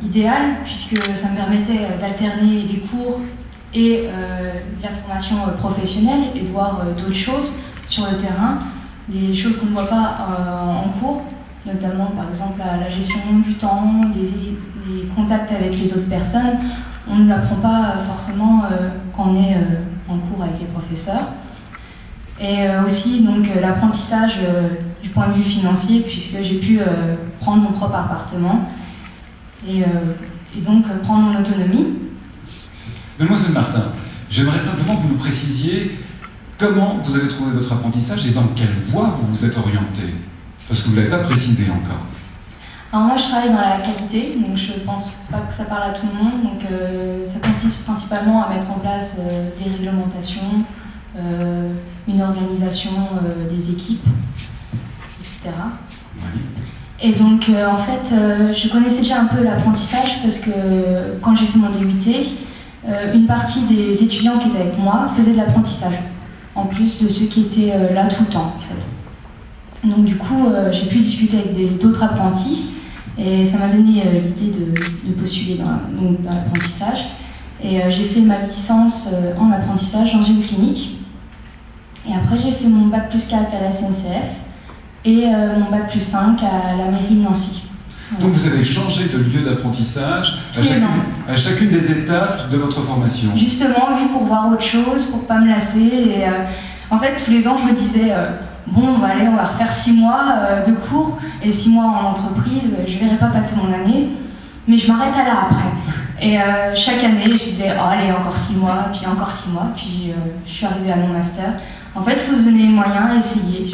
idéale puisque ça me permettait d'alterner les cours et la formation professionnelle et de voir d'autres choses sur le terrain, des choses qu'on ne voit pas en cours, notamment par exemple la gestion du temps, des contacts avec les autres personnes. On ne l'apprend pas forcément quand on est en cours avec les professeurs. Et aussi donc l'apprentissage du point de vue financier, puisque j'ai pu prendre mon propre appartement et donc prendre mon autonomie. Mademoiselle Martin, j'aimerais simplement que vous nous précisiez comment vous avez trouvé votre apprentissage et dans quelle voie vous vous êtes orienté, parce que vous ne l'avez pas précisé encore. Alors moi je travaille dans la qualité, donc je pense pas que ça parle à tout le monde, donc ça consiste principalement à mettre en place des réglementations, une organisation des équipes, etc. Oui. Et donc en fait je connaissais déjà un peu l'apprentissage parce que quand j'ai fait mon DUT, une partie des étudiants qui étaient avec moi faisaient de l'apprentissage, en plus de ceux qui étaient là tout le temps en fait. Donc du coup j'ai pu discuter avec d'autres apprentis et ça m'a donné l'idée de postuler dans l'apprentissage. Et j'ai fait ma licence en apprentissage dans une clinique. Et après j'ai fait mon bac plus 4 à la SNCF et mon bac plus 5 à la mairie de Nancy. Voilà. Donc vous avez changé de lieu d'apprentissage à chacune des étapes de votre formation. Justement, oui, pour voir autre chose, pour pas me lasser. Et en fait, tous les ans, je me disais, bon, allez, on va refaire 6 mois de cours et 6 mois en entreprise. Je verrai pas passer mon année, mais je m'arrête à là après. Et chaque année, je disais, oh, allez, encore 6 mois, puis encore 6 mois, puis je suis arrivée à mon master. En fait, il faut se donner les moyens, essayer.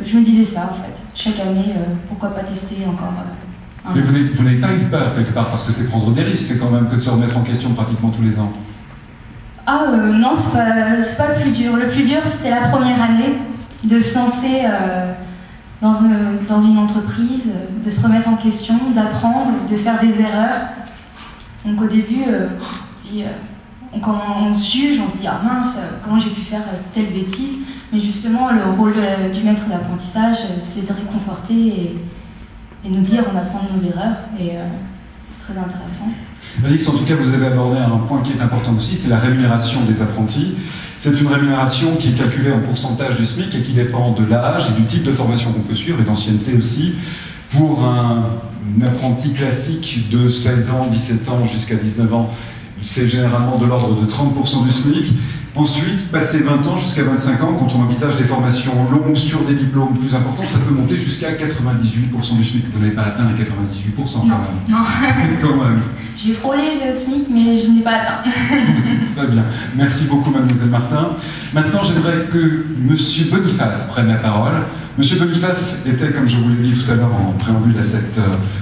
Je me disais ça, en fait. Chaque année, pourquoi pas tester encore Mais vous n'avez pas eu peur, quelque part, parce que c'est prendre des risques, quand même, que de se remettre en question pratiquement tous les ans. Ah non, c'est pas le plus dur. Le plus dur, c'était la première année, de se lancer dans une entreprise, de se remettre en question, d'apprendre, de faire des erreurs. Donc au début, quand on se juge, on se dit « Ah mince, comment j'ai pu faire telle bêtise ?» Mais justement, le rôle du maître d'apprentissage, c'est de réconforter et nous dire on apprend de nos erreurs. Et c'est très intéressant. Alix, en tout cas, vous avez abordé un point qui est important aussi, c'est la rémunération des apprentis. C'est une rémunération qui est calculée en pourcentage du SMIC et qui dépend de l'âge et du type de formation qu'on peut suivre et d'ancienneté aussi. Pour un apprenti classique de 16 ans, 17 ans jusqu'à 19 ans, c'est généralement de l'ordre de 30% du SMIC. Ensuite, passer 20 ans jusqu'à 25 ans, quand on envisage des formations longues sur des diplômes plus importants, ça peut monter jusqu'à 98% du SMIC. Vous n'avez pas atteint les 98% quand même. Non. Quand même. J'ai frôlé le SMIC, mais je n'ai pas atteint. Très bien. Merci beaucoup, mademoiselle Martin. Maintenant, j'aimerais que monsieur Boniface prenne la parole. Monsieur Boniface était, comme je vous l'ai dit tout à l'heure en préambule à cette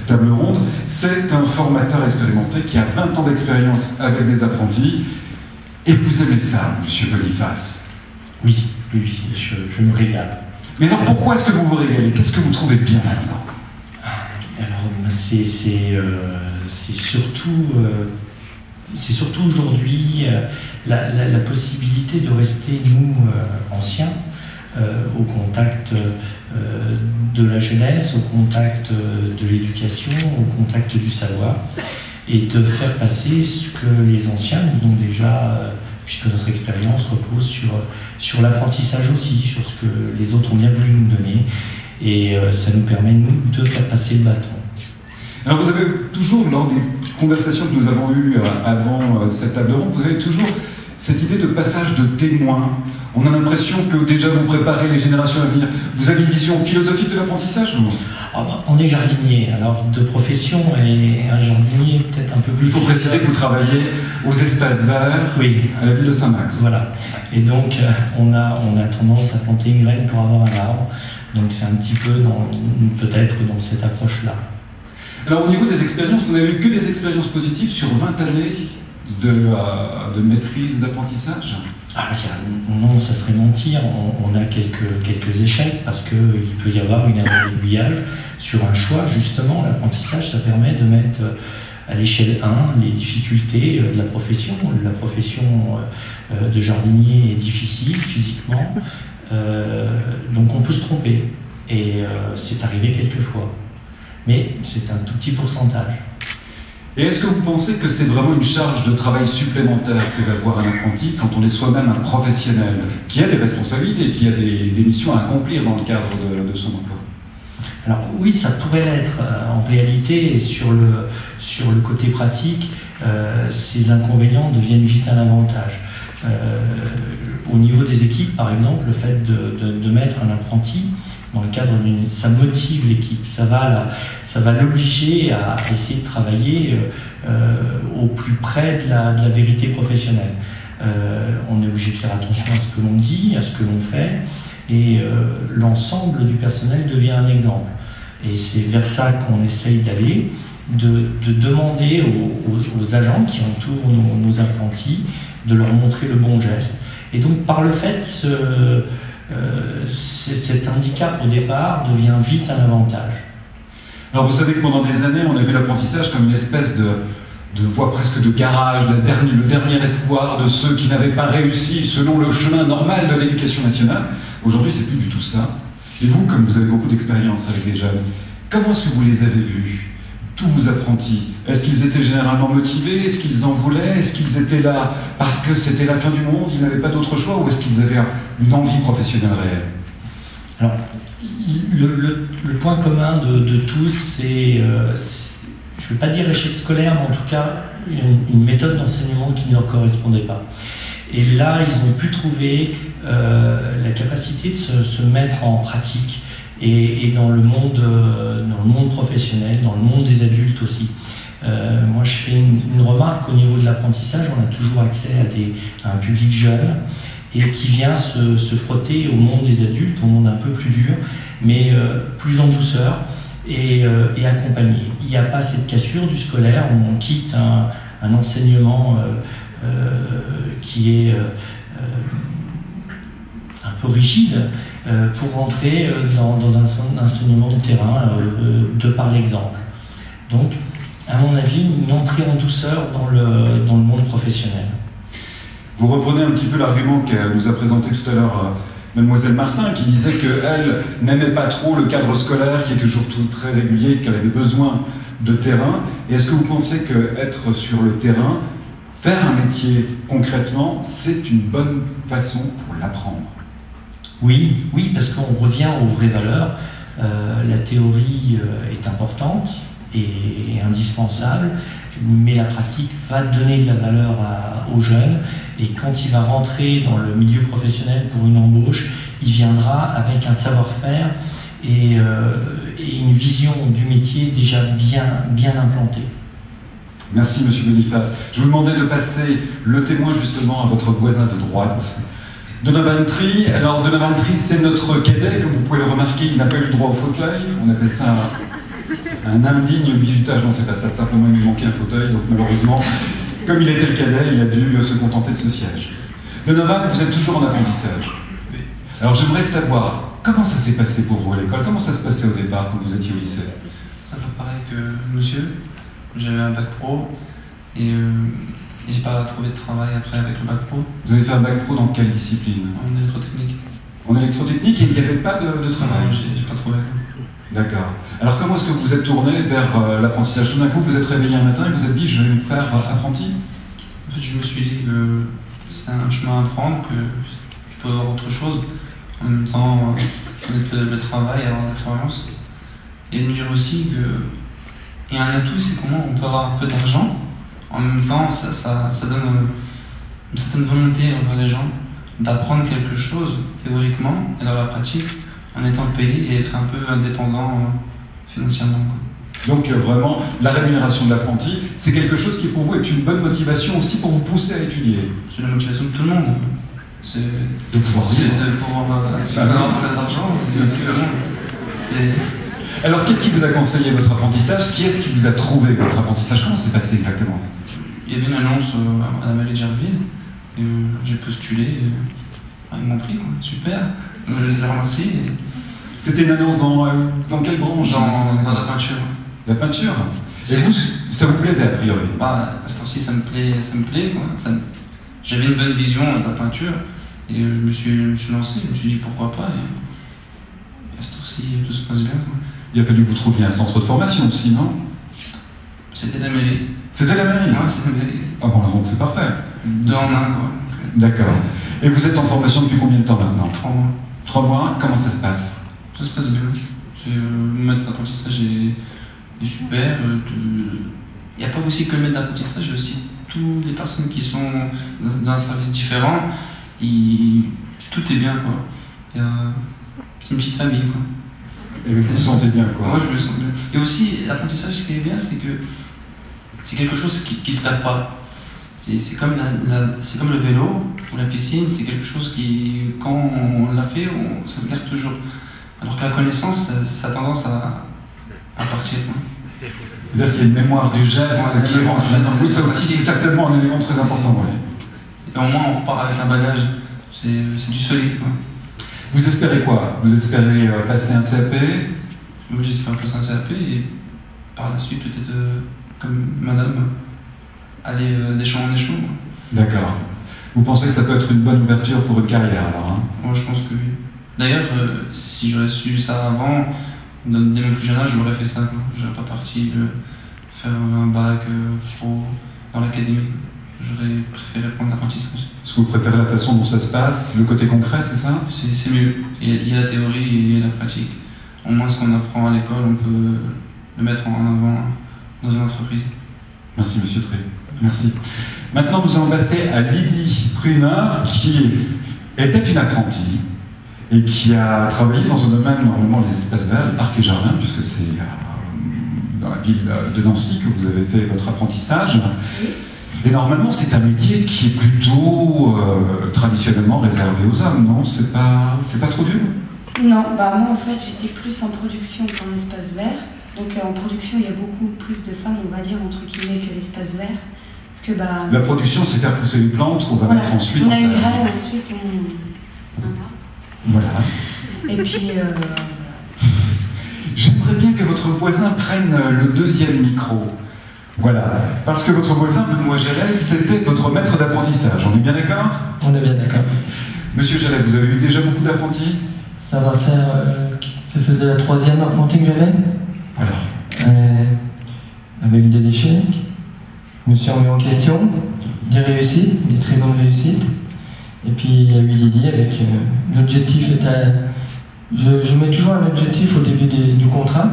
table ronde, c'est un formateur expérimenté qui a 20 ans d'expérience avec des apprentis. Et vous aimez ça, monsieur Boniface? Oui, je me régale. Mais alors pourquoi est-ce que vous vous régalez? Qu'est-ce que vous trouvez bien là-dedans? Alors, c'est surtout aujourd'hui la possibilité de rester, nous, anciens, au contact de la jeunesse, au contact de l'éducation, au contact du savoir, et de faire passer ce que les anciens nous ont déjà, puisque notre expérience repose sur l'apprentissage aussi, sur ce que les autres ont bien voulu nous donner, et ça nous permet, nous, de faire passer le bâton. Alors vous avez toujours, lors des conversations que nous avons eues avant cette table ronde, vous avez toujours cette idée de passage de témoin. On a l'impression que déjà vous préparez les générations à venir. Vous avez une vision philosophique de l'apprentissage, vous? On est jardinier, alors de profession, et un jardinier peut-être un peu plus... Il faut préciser que vous travaillez aux espaces verts, oui, à la ville de Saint-Max. Voilà. Et donc on a tendance à planter une graine pour avoir un arbre. Donc c'est un petit peu peut-être dans cette approche-là. Alors au niveau des expériences, vous n'avez eu que des expériences positives sur 20 années de maîtrise d'apprentissage? Non, ça serait mentir. On a quelques échecs parce qu'il peut y avoir une erreur d'aiguillage sur un choix. Justement, l'apprentissage, ça permet de mettre à l'échelle 1 les difficultés de la profession. La profession de jardinier est difficile physiquement, donc on peut se tromper. Et c'est arrivé quelques fois. Mais c'est un tout petit pourcentage. Et est-ce que vous pensez que c'est vraiment une charge de travail supplémentaire que d'avoir un apprenti quand on est soi-même un professionnel qui a des responsabilités, qui a des missions à accomplir dans le cadre de son emploi? Alors oui, ça pourrait l'être. En réalité, sur le côté pratique, ces inconvénients deviennent vite un avantage. Au niveau des équipes, par exemple, le fait de mettre un apprenti dans le cadre ça motive l'équipe, ça va l'obliger à essayer de travailler au plus près de la vérité professionnelle. On est obligé de faire attention à ce que l'on dit, à ce que l'on fait, et l'ensemble du personnel devient un exemple. Et c'est vers ça qu'on essaye d'aller, de demander aux agents qui entourent nos apprentis de leur montrer le bon geste. Et donc par le fait, cet handicap au départ devient vite un avantage. Alors vous savez que pendant des années, on a vu l'apprentissage comme une espèce de voie presque de garage, le dernier espoir de ceux qui n'avaient pas réussi selon le chemin normal de l'éducation nationale. Aujourd'hui, c'est plus du tout ça. Et vous, comme vous avez beaucoup d'expérience avec les jeunes, comment est-ce que vous les avez vus, tous vos apprentis? Est-ce qu'ils étaient généralement motivés? Est-ce qu'ils en voulaient? Est-ce qu'ils étaient là parce que c'était la fin du monde, ils n'avaient pas d'autre choix? Ou est-ce qu'ils avaient une envie professionnelle réelle? Alors, le point commun de tous, c'est, je ne veux pas dire échec scolaire, mais en tout cas, une méthode d'enseignement qui ne leur correspondait pas. Et là, ils ont pu trouver la capacité de se mettre en pratique et dans le monde professionnel, dans le monde des adultes aussi. Moi, je fais une remarque au niveau de l'apprentissage. On a toujours accès à un public jeune et qui vient se frotter au monde des adultes, au monde un peu plus dur, mais plus en douceur et accompagné. Il n'y a pas cette cassure du scolaire où on quitte un enseignement qui est un peu rigide pour rentrer dans un enseignement de terrain de par l'exemple. Donc, à mon avis, une entrée en douceur dans le monde professionnel. Vous reprenez un petit peu l'argument qu'elle nous a présenté tout à l'heure Mademoiselle Martin, qui disait qu'elle n'aimait pas trop le cadre scolaire, qui est toujours très régulier, qu'elle avait besoin de terrain. Et est-ce que vous pensez qu'être sur le terrain, faire un métier concrètement, c'est une bonne façon pour l'apprendre? Oui, parce qu'on revient aux vraies valeurs. La théorie est importante et indispensable, mais la pratique va donner de la valeur aux jeunes, et quand il va rentrer dans le milieu professionnel pour une embauche, il viendra avec un savoir-faire et une vision du métier déjà bien implantée. Merci Monsieur Boniface. Je vous demandais de passer le témoin justement à votre voisin de droite. Donovan Tree. Alors Donovan Tree, c'est notre cadet, comme vous pouvez le remarquer, il n'a pas eu le droit au fauteuil, on appelle ça un indigne bizutage. Non, c'est pas ça, simplement il lui manquait un fauteuil, donc malheureusement, comme il était le cadet, il a dû se contenter de ce siège. Donovan, vous êtes toujours en apprentissage. Alors j'aimerais savoir, comment ça s'est passé pour vous à l'école? Comment ça se passait au départ quand vous étiez au lycée? C'est un peu pareil que monsieur. J'avais un bac pro et j'ai pas trouvé de travail après avec le bac pro. Vous avez fait un bac pro dans quelle discipline? En électrotechnique. En électrotechnique, et il n'y avait pas de travail? Non, j'ai pas trouvé. D'accord. Alors comment est-ce que vous vous êtes tourné vers l'apprentissage? Tout d'un coup, vous êtes réveillé un matin et vous êtes dit, je vais me faire apprenti? En fait, je me suis dit que c'est un chemin à prendre, que je peux avoir autre chose. En même temps, connaître le travail, avoir de l'expérience. Et de me dire aussi que il y a un atout, c'est comment on peut avoir un peu d'argent. En même temps, ça donne une certaine volonté envers les gens d'apprendre quelque chose théoriquement et dans la pratique en étant payé et être un peu indépendant financièrement. Donc vraiment, la rémunération de l'apprenti, c'est quelque chose qui pour vous est une bonne motivation aussi pour vous pousser à étudier. C'est la motivation de tout le monde. C'est de pouvoir vivre. C'est de pouvoir avoir plein d'argent. Alors, qu'est-ce qui vous a conseillé votre apprentissage? Qui est-ce qui vous a trouvé votre apprentissage? Comment c'est passé exactement? Il y avait une annonce à la mairie de Gerville, et j'ai postulé, et ils m'ont pris, quoi. Super, je les ai remerciés. C'était une annonce dans quelle branche? Dans la peinture. La peinture? Et vous, ça vous plaisait a priori? À ce temps-ci, ça me plaît, quoi. J'avais une bonne vision de la peinture, et je me suis lancé, je me suis dit pourquoi pas, et à ce temps-ci, tout se passe bien, quoi. Il a fallu que vous trouviez un centre de formation aussi, non? C'était la mairie. C'était la mairie? Ouais, c'est la mairie. Ah bon, donc c'est parfait. 2 en 1, quoi. D'accord. Et vous êtes en formation depuis combien de temps maintenant? 3 mois. 3 mois, comment ça se passe? Ça se passe bien. Le maître d'apprentissage est super. Il n'y a pas aussi que le maître d'apprentissage, il y a aussi toutes les personnes qui sont dans un service différent. Tout est bien, quoi. C'est une petite famille, quoi. Et vous vous sentez bien, quoi? Moi, je me sens bien. Et aussi, l'apprentissage, ce qui est bien, c'est que c'est quelque chose qui ne se perd pas. C'est comme le vélo ou la piscine, c'est quelque chose qui, quand on l'a fait, ça se garde toujours. Alors que la connaissance, ça a tendance à partir. C'est-à-dire qu'il y a une mémoire du geste qui est rentre. Oui, ça aussi, c'est certainement un élément très important. Oui. Et au moins, on repart avec un bagage. C'est du solide, quoi. Vous espérez quoi? Vous espérez passer un CAP? Oui, j'espère passer un CAP et par la suite, peut-être, comme madame, aller d'échelon en échelon. D'accord. Vous pensez que ça peut être une bonne ouverture pour une carrière, alors, hein? Moi, je pense que oui. D'ailleurs, si j'aurais su ça avant, dès mon plus jeune âge, j'aurais fait ça, quoi. J'aurais pas parti faire un bac pro dans l'académie. J'aurais préféré prendre l'apprentissage. Est-ce que vous préférez la façon dont ça se passe, le côté concret, c'est ça? C'est mieux. Il y a la théorie et la pratique. Au moins, ce qu'on apprend à l'école, on peut le mettre en avant dans une entreprise. Merci, monsieur Tré. Merci. Maintenant, nous allons passer à Lydie Pruner, qui était une apprentie et qui a travaillé dans un domaine, normalement, les espaces verts, parcs et jardins, puisque c'est dans la ville de Nancy que vous avez fait votre apprentissage. Et normalement, c'est un métier qui est plutôt traditionnellement réservé aux hommes, non? C'est pas trop dur? Non, moi en fait j'étais plus en production qu'en espace vert. Donc en production il y a beaucoup plus de femmes, on va dire entre guillemets, que l'espace vert. Parce que la production, c'est faire pousser une plante qu'on va mettre ensuite. On a une graine, ensuite Voilà. Et puis. J'aimerais bien que votre voisin prenne le deuxième micro. Voilà, parce que votre voisin, Benoît Jallet, c'était votre maître d'apprentissage. On est bien d'accord? On est bien d'accord. Monsieur Jallet, vous avez eu déjà beaucoup d'apprentis? Ça va faire... ça faisait la 3e apprenti que j'avais. Voilà. Avec des échecs. Je me suis remis en question. Des réussites, des très bonnes réussites. Et puis il y a eu Lydie avec... l'objectif était... Je mets toujours un objectif au début du contrat.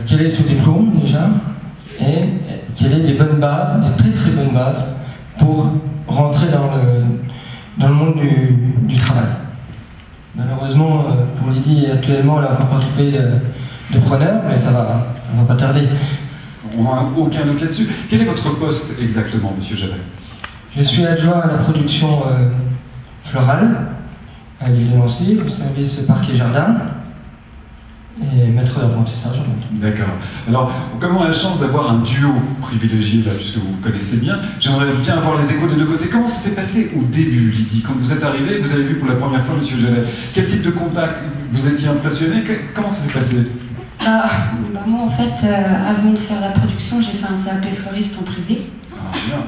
Quel est son diplôme déjà, et quelles est des bonnes bases, des très très bonnes bases pour rentrer dans le monde du travail. Malheureusement pour Lydie actuellement elle n'a encore pas trouvé de preneur, mais ça va pas tarder. On n'a aucun doute là-dessus. Quel est votre poste exactement, monsieur Jallet? Je suis adjoint à la production florale à l'île de Nancy, au service parc et jardin. Et maître d'apprentissage. D'accord. Alors, comme on a la chance d'avoir un duo privilégié, là, puisque vous vous connaissez bien, j'aimerais bien avoir les échos des deux côtés. Comment ça s'est passé au début, Lydie? Quand vous êtes arrivé, vous avez vu pour la première fois M. Jallet. Quel type de contact? Vous étiez impressionné? Comment ça s'est passé? Moi, en fait, avant de faire la production, j'ai fait un CAP fleuriste en privé.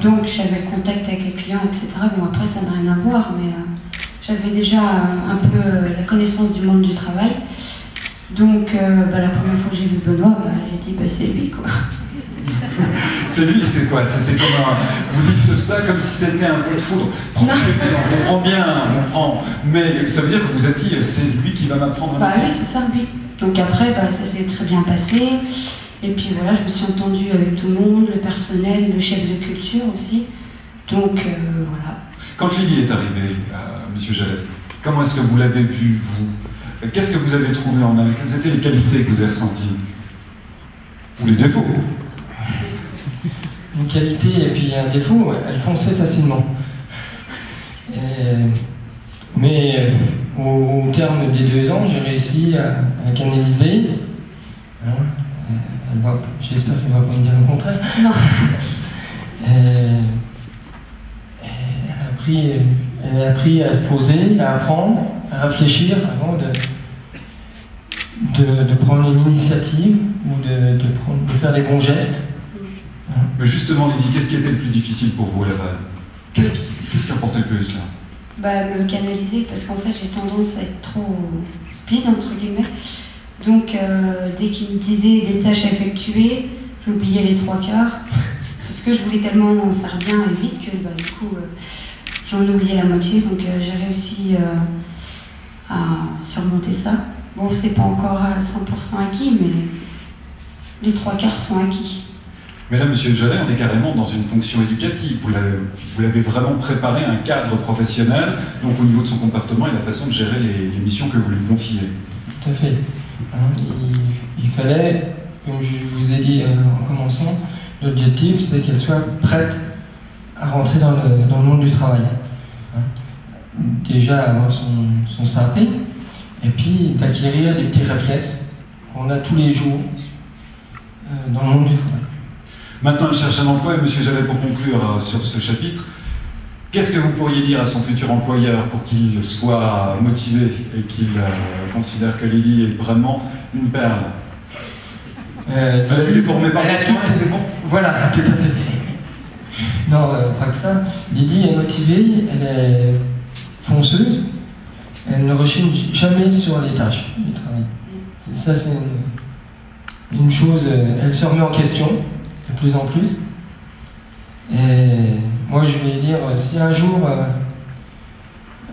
Donc, j'avais le contact avec les clients, etc. Bon, après, ça n'a rien à voir, mais j'avais déjà un peu la connaissance du monde du travail. Donc, la première fois que j'ai vu Benoît, j'ai dit, c'est lui, quoi. C'est lui, c'est quoi? C'était comme vous dites ça comme si c'était un coup de foudre. Professionnel, on comprend bien, on comprend. Mais ça veut dire que vous êtes dit, c'est lui qui va m'apprendre un métier. Oui, c'est ça, oui. Donc après, ça s'est très bien passé. Et puis voilà, je me suis entendue avec tout le monde, le personnel, le chef de culture aussi. Donc, voilà. Quand Lydie est arrivée, Monsieur Jallet, comment est-ce que vous l'avez vue, vous? Qu'est-ce que vous avez trouvé en elle? Quelles étaient les qualités que vous avez ressenties? Ou les défauts? Une qualité et puis un défaut, elle fonçait facilement. Mais au terme des 2 ans, j'ai réussi à canaliser. J'espère qu'elle ne va pas me dire le contraire. Non. Elle a appris à se poser, à apprendre, à réfléchir avant de prendre l'initiative ou de faire les bons gestes. Mais justement, Lydie, qu'est-ce qui était le plus difficile pour vous à la base? Qu'est-ce qui importait le plus là? Me canaliser, parce qu'en fait j'ai tendance à être trop speed, entre guillemets. Donc, dès qu'il me disait des tâches à effectuer, j'oubliais les 3 quarts, parce que je voulais tellement faire bien et vite que du coup, j'en oubliais la moitié. Donc, j'ai réussi à surmonter ça. Bon, c'est pas encore à 100% acquis, mais les 3 quarts sont acquis. Mais là, monsieur Jallet, on est carrément dans une fonction éducative. Vous l'avez vraiment préparé un cadre professionnel, donc au niveau de son comportement et de la façon de gérer les missions que vous lui confiez. Tout à fait. Il fallait, comme je vous ai dit en commençant, l'objectif c'est qu'elle soit prête à rentrer dans le monde du travail. Déjà avoir son CAP, et puis d'acquérir des petits réflexes qu'on a tous les jours dans le monde du travail. Maintenant, elle cherche un emploi, et monsieur Jallet, pour conclure sur ce chapitre, qu'est-ce que vous pourriez dire à son futur employeur pour qu'il soit motivé et qu'il considère que Lydie est vraiment une perle? Elle a été formée par et c'est bon. Voilà, tout à fait. Non, pas que ça. Lydie est motivée, elle est fonceuse, elle ne rechigne jamais sur les tâches du travail. Et ça, c'est une chose, elle se remet en question de plus en plus. Et moi, je vais dire, si un jour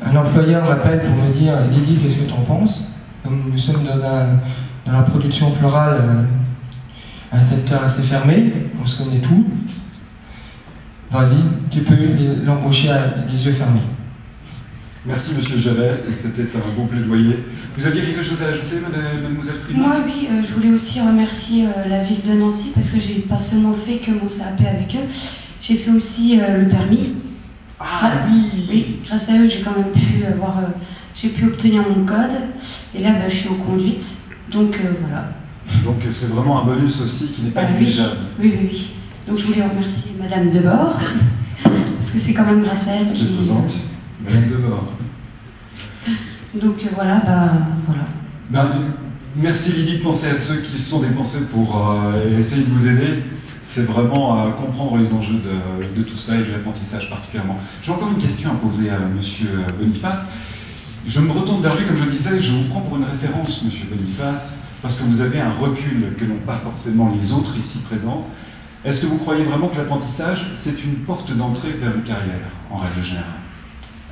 un employeur m'appelle pour me dire « Lydie, qu'est-ce que tu en penses ?» Comme nous sommes dans la production florale, un secteur assez fermé, on se connaît tout. Vas-y, tu peux l'embaucher les yeux fermés. Merci monsieur Jallet, c'était un beau plaidoyer. Vous aviez quelque chose à ajouter, mademoiselle Friedman? Moi, oui, je voulais aussi remercier la ville de Nancy parce que j'ai pas seulement fait que mon CAP avec eux, j'ai fait aussi le permis. Ah oui. Oui, grâce à eux, j'ai quand même pu j'ai pu obtenir mon code. Et là, je suis en conduite. Donc voilà. Donc c'est vraiment un bonus aussi qui n'est pas négligeable. Oui, oui, oui. Donc je voulais remercier Madame Debord parce que c'est quand même grâce à elle qui. Madame Debord. Donc voilà, voilà. Merci Lydie de penser à ceux qui se sont dépensés pour essayer de vous aider. C'est vraiment comprendre les enjeux de tout cela et de l'apprentissage particulièrement. J'ai encore une question à poser à monsieur Boniface. Je me retourne vers lui, comme je disais, je vous prends pour une référence, monsieur Boniface, parce que vous avez un recul que n'ont pas forcément les autres ici présents. Est-ce que vous croyez vraiment que l'apprentissage, c'est une porte d'entrée vers une carrière, en règle générale?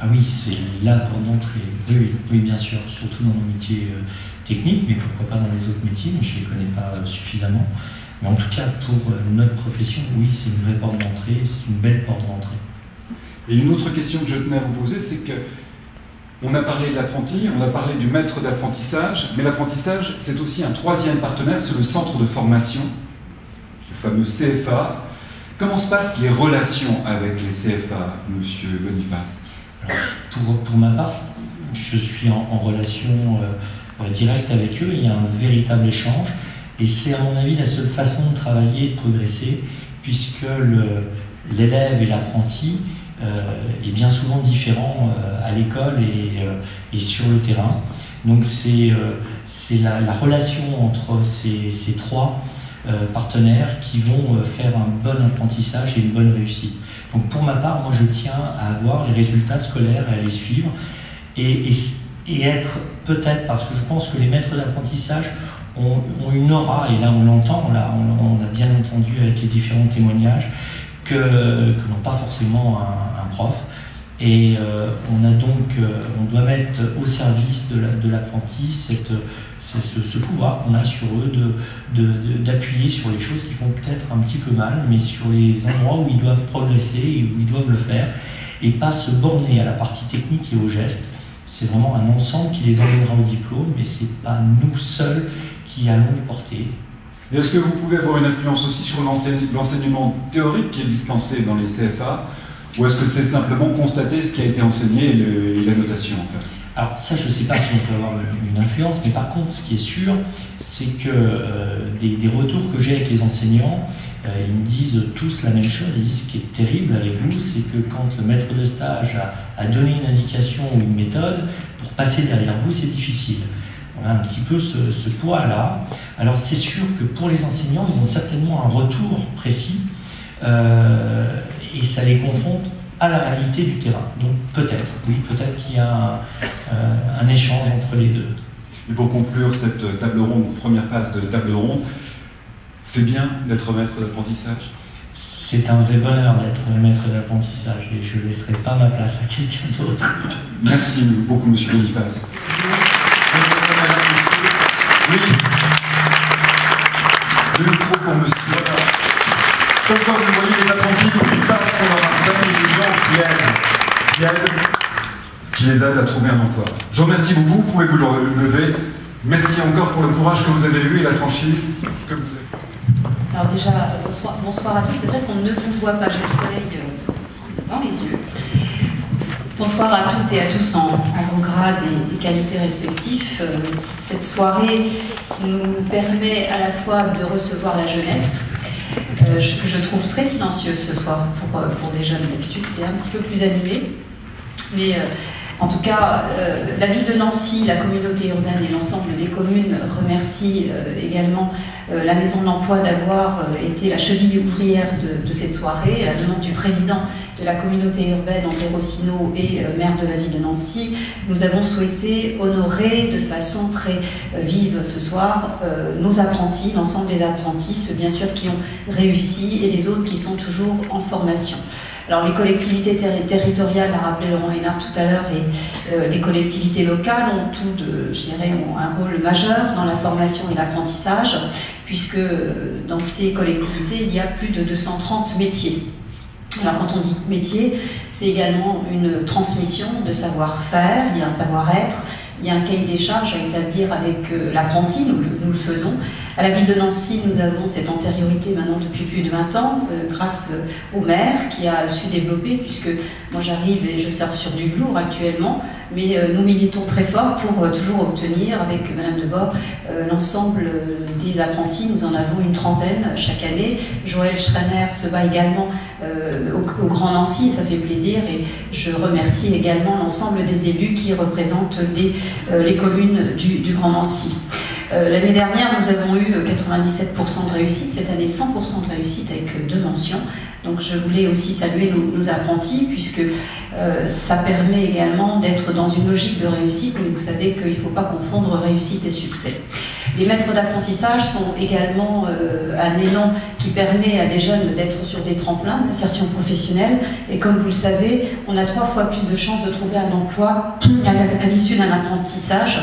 Ah oui, c'est la porte d'entrée. Oui, bien sûr, surtout dans nos métiers techniques, mais pourquoi pas dans les autres métiers, mais je ne les connais pas suffisamment. Mais en tout cas, pour notre profession, oui, c'est une vraie porte d'entrée, c'est une belle porte d'entrée. Et une autre question que je tenais à vous poser, c'est que on a parlé de l'apprenti, on a parlé du maître d'apprentissage, mais l'apprentissage, c'est aussi un troisième partenaire, c'est le centre de formation, le fameux CFA. Comment se passent les relations avec les CFA, monsieur Boniface? Alors, pour ma part, je suis en relation directe avec eux, il y a un véritable échange, et c'est à mon avis la seule façon de travailler et de progresser, puisque l'élève et l'apprenti est bien souvent différent à l'école et sur le terrain. Donc c'est la relation entre ces trois partenaires qui vont faire un bon apprentissage et une bonne réussite. Donc pour ma part, moi je tiens à avoir les résultats scolaires et à les suivre et être peut-être, parce que je pense que les maîtres d'apprentissage ont une aura, et là on l'entend, là on a bien entendu avec les différents témoignages, que n'ont pas forcément un prof. Et on doit mettre au service de l'apprenti ce pouvoir qu'on a sur eux d'appuyer sur les choses qui font peut-être un petit peu mal, mais sur les endroits où ils doivent progresser et où ils doivent le faire, et pas se borner à la partie technique et aux gestes. C'est vraiment un ensemble qui les emmènera au diplôme, mais c'est pas nous seuls qui allons les porter. Et est-ce que vous pouvez avoir une influence aussi sur l'enseignement théorique qui est dispensé dans les CFA, ou est-ce que c'est simplement constater ce qui a été enseigné et la notation en fait? Alors ça, je ne sais pas si on peut avoir une influence, mais par contre, ce qui est sûr, c'est que des retours que j'ai avec les enseignants, ils me disent tous la même chose. Ils disent ce qui est terrible avec vous, c'est que quand le maître de stage a donné une indication ou une méthode, pour passer derrière vous, c'est difficile. On a un petit peu ce poids-là. Alors c'est sûr que pour les enseignants, ils ont certainement un retour précis, et ça les confronte à la réalité du terrain. Donc peut-être, oui, peut-être qu'il y a un échange entre les deux. Et pour conclure cette table ronde, première phase de table ronde, c'est bien d'être maître d'apprentissage. C'est un vrai bonheur d'être maître d'apprentissage et je ne laisserai pas ma place à quelqu'un d'autre. Merci beaucoup, monsieur Boniface. Oui. Le micro pour monsieur. Comme quand vous voyez les apprentis qui passent pendant Marseille et des gens qui les aident à trouver un emploi. Je vous remercie beaucoup, vous pouvez vous le lever. Merci encore pour le courage que vous avez eu et la franchise que vous avez. Alors déjà, bonsoir à tous. C'est vrai qu'on ne vous voit pas, j'ai le soleil dans les yeux. Bonsoir à toutes et à tous en bon grade et qualités respectifs. Cette soirée nous permet à la fois de recevoir la jeunesse, que je trouve très silencieuse ce soir pour des jeunes. D'habitude, c'est un petit peu plus animé. Mais en tout cas, la ville de Nancy, la communauté urbaine et l'ensemble des communes remercient également la Maison de l'Emploi d'avoir été la cheville ouvrière de cette soirée. À la demande du président de la communauté urbaine, André Rossineau, et maire de la ville de Nancy, nous avons souhaité honorer de façon très vive ce soir nos apprentis, l'ensemble des apprentis, ceux bien sûr qui ont réussi et les autres qui sont toujours en formation. Alors les collectivités territoriales, l'a rappelé Laurent Hénard tout à l'heure, et les collectivités locales ont un rôle majeur dans la formation et l'apprentissage, puisque dans ces collectivités, il y a plus de 230 métiers. Alors quand on dit métier, c'est également une transmission de savoir-faire, il y a un savoir-être, il y a un cahier des charges à établir avec l'apprenti, nous le faisons. À la ville de Nancy, nous avons cette antériorité maintenant depuis plus de 20 ans, grâce au maire qui a su développer, puisque moi j'arrive et je surfe sur du lourd actuellement, mais nous militons très fort pour toujours obtenir, avec Madame Debord, l'ensemble des apprentis. Nous en avons une trentaine chaque année. Joël Schreiner se bat également au Grand Nancy, ça fait plaisir, et je remercie également l'ensemble des élus qui représentent les communes du Grand Nancy. L'année dernière, nous avons eu 97% de réussite, cette année 100% de réussite avec 2 mentions. Donc je voulais aussi saluer nos apprentis, puisque ça permet également d'être dans une logique de réussite, mais vous savez qu'il ne faut pas confondre réussite et succès. Les maîtres d'apprentissage sont également un élan qui permet à des jeunes d'être sur des tremplins d'insertion professionnelle, et comme vous le savez, on a 3 fois plus de chances de trouver un emploi à l'issue d'un apprentissage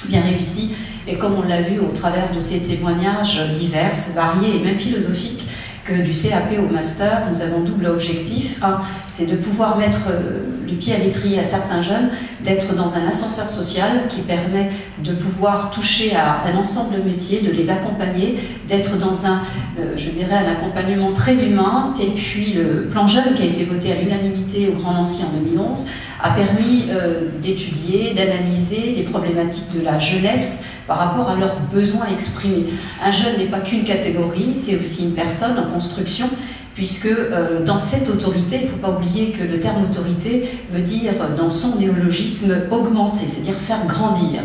bien réussi. Et comme on l'a vu au travers de ces témoignages divers, variés et même philosophiques, que du CAP au master, nous avons double objectif. Un, c'est de pouvoir mettre le pied à l'étrier à certains jeunes, d'être dans un ascenseur social qui permet de pouvoir toucher à un ensemble de métiers, de les accompagner, d'être dans un accompagnement très humain. Et puis le plan jeune qui a été voté à l'unanimité au Grand Nancy en 2011 a permis d'étudier, d'analyser les problématiques de la jeunesse par rapport à leurs besoins exprimés. Un jeune n'est pas qu'une catégorie, c'est aussi une personne en construction, puisque dans cette autorité, il ne faut pas oublier que le terme autorité veut dire, dans son néologisme, augmenter, c'est-à-dire faire grandir.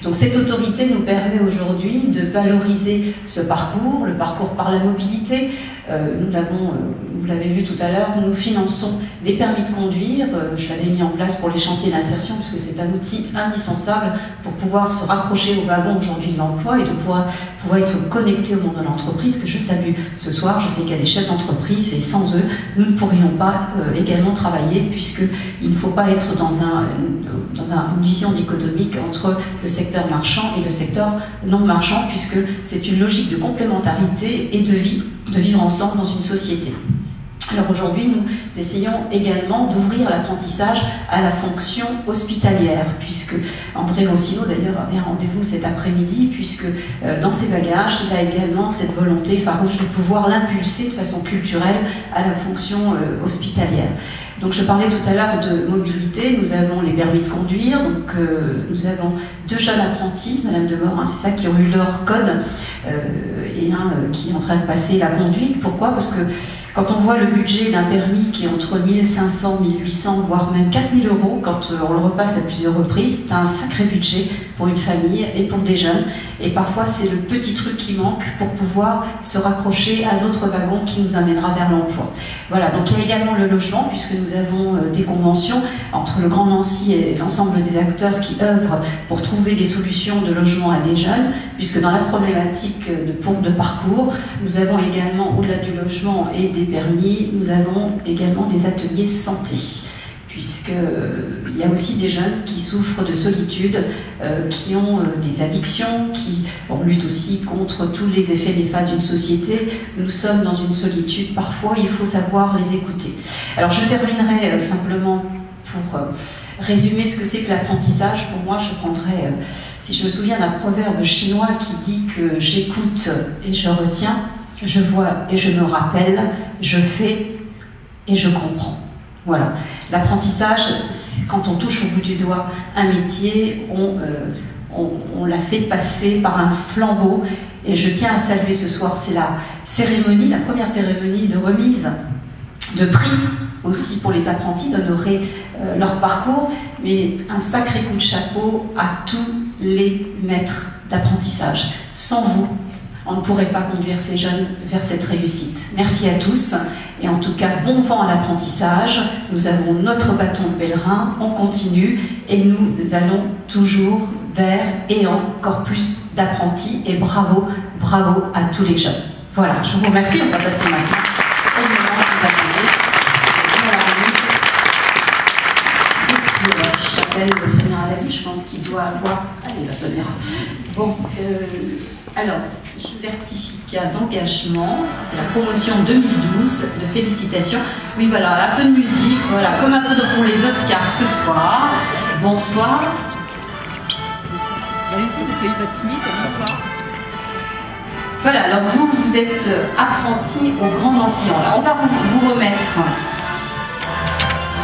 Donc cette autorité nous permet aujourd'hui de valoriser ce parcours, le parcours par la mobilité. Nous l'avons, vous l'avez vu tout à l'heure, nous finançons des permis de conduire. Je l'avais mis en place pour les chantiers d'insertion, puisque c'est un outil indispensable pour pouvoir se raccrocher au wagon aujourd'hui de l'emploi et de pouvoir être connecté au monde de l'entreprise, que je salue ce soir. Je sais qu'il y a des chefs d'entreprise et sans eux, nous ne pourrions pas également travailler, puisqu'il ne faut pas être dans une vision dichotomique entre le secteur marchand et le secteur non marchand, puisque c'est une logique de complémentarité et de vivre ensemble dans une société. Alors aujourd'hui, nous essayons également d'ouvrir l'apprentissage à la fonction hospitalière, puisque André Rossineau d'ailleurs avait un rendez-vous cet après-midi, puisque dans ses bagages, il a également cette volonté farouche de pouvoir l'impulser de façon culturelle à la fonction hospitalière. Donc je parlais tout à l'heure de mobilité, nous avons les permis de conduire, donc nous avons 2 jeunes apprentis, Madame Debord, c'est ça, qui ont eu leur code, et un qui est en train de passer la conduite. Pourquoi ? Parce que Quand on voit le budget d'un permis qui est entre 1500, 1800, voire même 4000 euros, quand on le repasse à plusieurs reprises, c'est un sacré budget pour une famille et pour des jeunes. Et parfois, c'est le petit truc qui manque pour pouvoir se raccrocher à notre wagon qui nous amènera vers l'emploi. Voilà, donc il y a également le logement, puisque nous avons des conventions entre le Grand Nancy et l'ensemble des acteurs qui œuvrent pour trouver des solutions de logement à des jeunes, puisque dans la problématique de parcours, nous avons également, au-delà du logement et des permis, nous avons également des ateliers santé, puisqu'il y a aussi des jeunes qui souffrent de solitude, qui ont des addictions, on lutte aussi contre tous les effets néfastes d'une société. Nous sommes dans une solitude, parfois il faut savoir les écouter. Alors je terminerai simplement pour résumer ce que c'est que l'apprentissage. Pour moi, je prendrais, si je me souviens d'un proverbe chinois qui dit que j'écoute et je retiens, je vois et je me rappelle, je fais et je comprends. Voilà. L'apprentissage, quand on touche au bout du doigt un métier, on l'a fait passer par un flambeau. Et je tiens à saluer ce soir, c'est la cérémonie, la première cérémonie de remise de prix aussi pour les apprentis, d'honorer leur parcours, mais un sacré coup de chapeau à tous les maîtres d'apprentissage. Sans vous, on ne pourrait pas conduire ces jeunes vers cette réussite. Merci à tous, et en tout cas, bon vent à l'apprentissage. Nous avons notre bâton de pèlerin, on continue, et nous allons toujours vers et encore plus d'apprentis, et bravo, bravo à tous les jeunes. Voilà, je vous remercie, on va passer maintenant au moment que vous attendez. J'appelle le Seigneur à la vie, je pense qu'il doit avoir... Allez, la Seigneur. Bon, alors, certificat d'engagement, c'est la promotion 2012, de félicitations. Oui, voilà, un peu de musique, voilà, comme un peu pour les Oscars ce soir. Bonsoir. Bonsoir. Voilà, alors vous êtes apprenti au Grand Nancy. On va vous remettre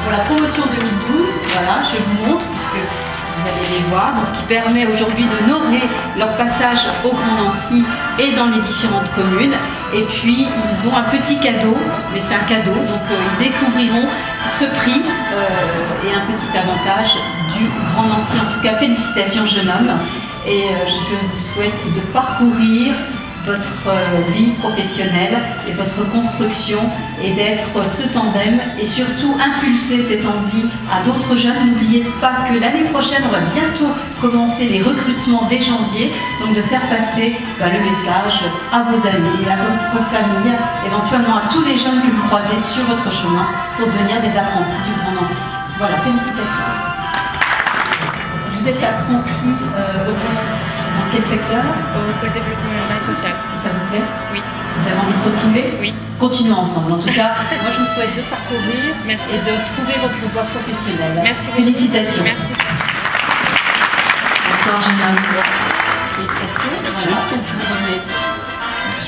pour la promotion 2012, voilà, je vous montre, puisque vous allez les voir, donc, ce qui permet aujourd'hui d'honorer leur passage au Grand Nancy et dans les différentes communes. Et puis, ils ont un petit cadeau, mais c'est un cadeau, donc ils découvriront ce prix et un petit avantage du Grand Nancy. En tout cas, félicitations, jeune homme, et je vous souhaite de parcourir votre vie professionnelle et votre construction, et d'être ce tandem, et surtout impulser cette envie à d'autres jeunes. N'oubliez pas que l'année prochaine, on va bientôt commencer les recrutements dès janvier, donc de faire passer le message à vos amis, à votre famille, éventuellement à tous les jeunes que vous croisez sur votre chemin pour devenir des apprentis du Grand Nancy. Voilà, félicitations. Vous êtes apprenti au Grand Nancy. Dans quel secteur? Au pôle développement urbain et social. Ça vous plaît? Oui. Vous avez envie de continuer? Oui. Continuons ensemble. En tout cas, moi je vous souhaite de parcourir et de trouver votre voie professionnelle. Merci. Félicitations. Merci. Bonsoir, jeune homme. Félicitations. Voilà, donc je vous remets votre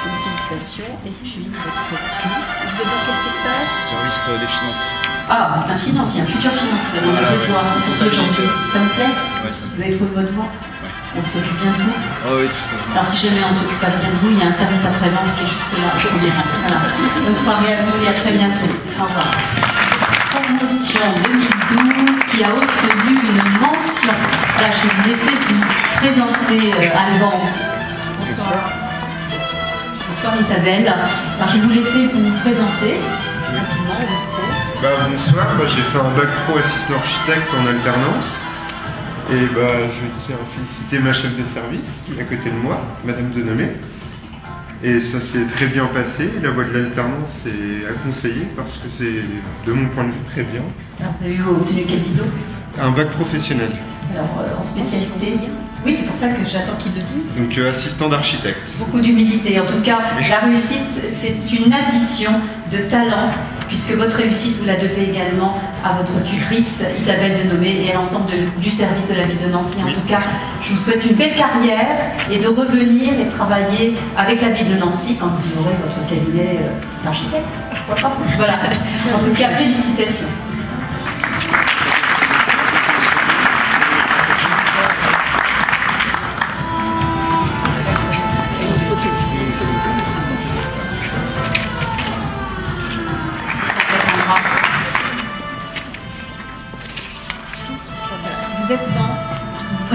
félicitations et puis votre prix. Vous êtes dans quel secteur? Service des finances. Ah, c'est un financier, un futur financier. On a besoin, surtout aujourd'hui. Ça vous plaît? Ouais, ça me plaît. Vous avez trouvé votre voie? Ouais. On s'occupe bien de vous? Ah oui, tout ce que je veux. Alors si jamais on ne s'occupe pas bien de vous, il y a un service après-vente qui est juste là. Je vous dirai. Voilà. Bonne soirée à vous et à très bientôt. Au revoir. Promotion 2012 qui a obtenu une mention. Voilà, je vais vous laisser vous présenter Alban. Bonsoir. Bonsoir Isabelle. Alors je vais vous laisser vous présenter rapidement. Bonsoir, j'ai fait un bac pro assistant architecte en alternance. Et je tiens à féliciter ma chef de service qui est à côté de moi, Madame Denomé. Et ça s'est très bien passé. La voie de l'alternance est à conseiller parce que c'est, de mon point de vue, très bien. Alors vous avez obtenu quel diplôme? Un bac professionnel. Alors en spécialité? Oui, c'est pour ça que j'attends qu'il le dise. Donc assistant d'architecte. Beaucoup d'humilité. En tout cas, la réussite, c'est une addition de talent, puisque votre réussite, vous la devez également à votre tutrice Isabelle Denomé et à l'ensemble du service de la ville de Nancy. En tout cas, je vous souhaite une belle carrière et de revenir et travailler avec la ville de Nancy quand vous aurez votre cabinet d'architecte. Pourquoi pas? Voilà. En tout cas, félicitations.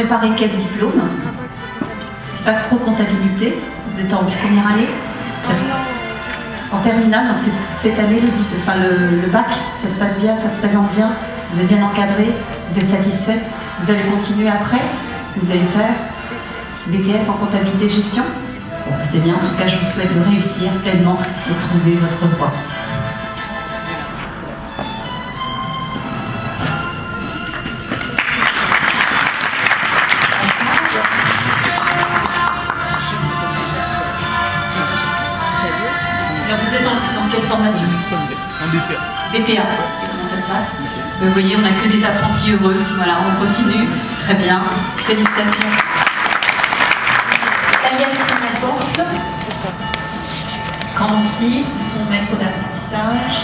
préparez quel diplôme? Bac pro comptabilité. Vous êtes en première année? En terminale, donc c'est cette année le bac, ça se passe bien, ça se présente bien, vous êtes bien encadré, vous êtes satisfaite, vous allez continuer après, vous allez faire BTS en comptabilité gestion. Bon, c'est bien, en tout cas je vous souhaite de réussir pleinement et trouver votre voie. Alors vous êtes dans quelle formation? En BPA. BPA, comment ça se passe? Vous voyez, on n'a que des apprentis heureux. Voilà, on continue. Très bien. Félicitations. Alias Laporte, Cancy, son maître d'apprentissage.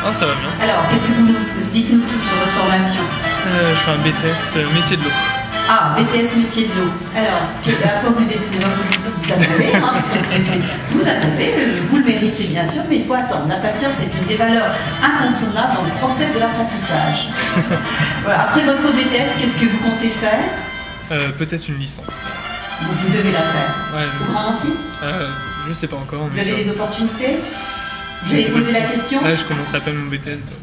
Ah, ça va bien. Alors, qu'est-ce que vous dites-nous tout sur votre formation? Je fais un BTS métier de l'eau. Ah, BTS métier de l'eau. Alors, à quoi vous décidez? Vous attendez, hein, vous attendez, vous le méritez bien sûr, mais il faut attendre. La patience est une des valeurs incontournables dans le process de l'apprentissage. Voilà. Après votre BTS, qu'est-ce que vous comptez faire? Peut-être une licence. Vous devez la faire. Ouais. Au Grand Nancy? Je sais pas encore. Vous avez des opportunités? Vous allez poser la question? Ouais, je commence à peine mon BTS, donc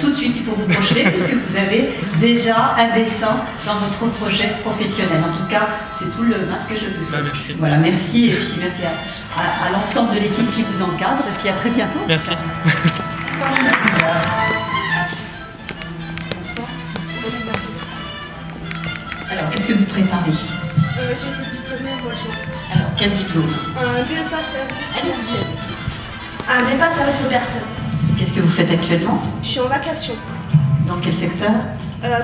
tout de suite, il faut vous projeter puisque vous avez déjà un dessin dans votre projet professionnel. En tout cas, c'est tout le mal que je vous souhaite. Merci. Voilà, merci et puis merci à l'ensemble de l'équipe qui vous encadre et puis à très bientôt. Merci. Bonsoir. Alors, qu'est-ce que vous préparez? J'ai été diplômée en recherche. Alors, quel diplôme? Un BEPA service aux personnes. Qu'est-ce que vous faites actuellement? Je suis en vacation. Dans quel secteur?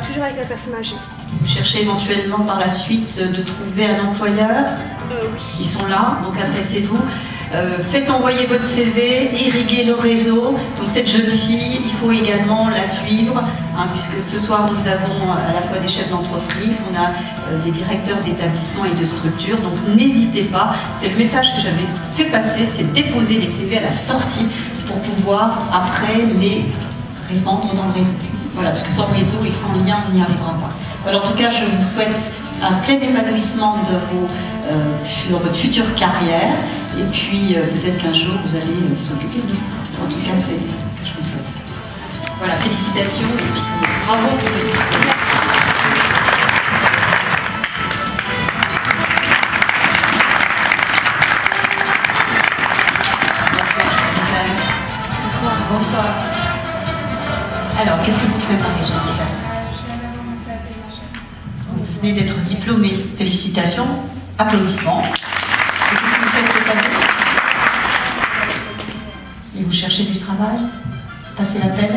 Toujours avec la personne âgée. Vous cherchez éventuellement par la suite de trouver un employeur? Oui. Ils sont là, donc adressez-vous. Faites envoyer votre CV, irriguez le réseau. Donc cette jeune fille, il faut également la suivre, hein, puisque ce soir nous avons à la fois des chefs d'entreprise, on a des directeurs d'établissement et de structures. Donc n'hésitez pas, c'est le message que j'avais fait passer, c'est de déposer les CV à la sortie pour pouvoir après les répandre dans le réseau. Voilà, parce que sans réseau et sans lien, on n'y arrivera pas. Alors, en tout cas, je vous souhaite un plein épanouissement dans votre future carrière. Et puis, peut-être qu'un jour, vous allez vous occuper de nous. En tout cas, c'est ce que je vous souhaite. Voilà, félicitations et puis bravo pour le diplôme. Bonsoir. Alors, qu'est-ce que vous préparez, Jennifer? Vous venez d'être diplômée. Félicitations. Applaudissements. Et qu'est-ce que vous faites cette année? Et vous cherchez du travail? Passez l'appel?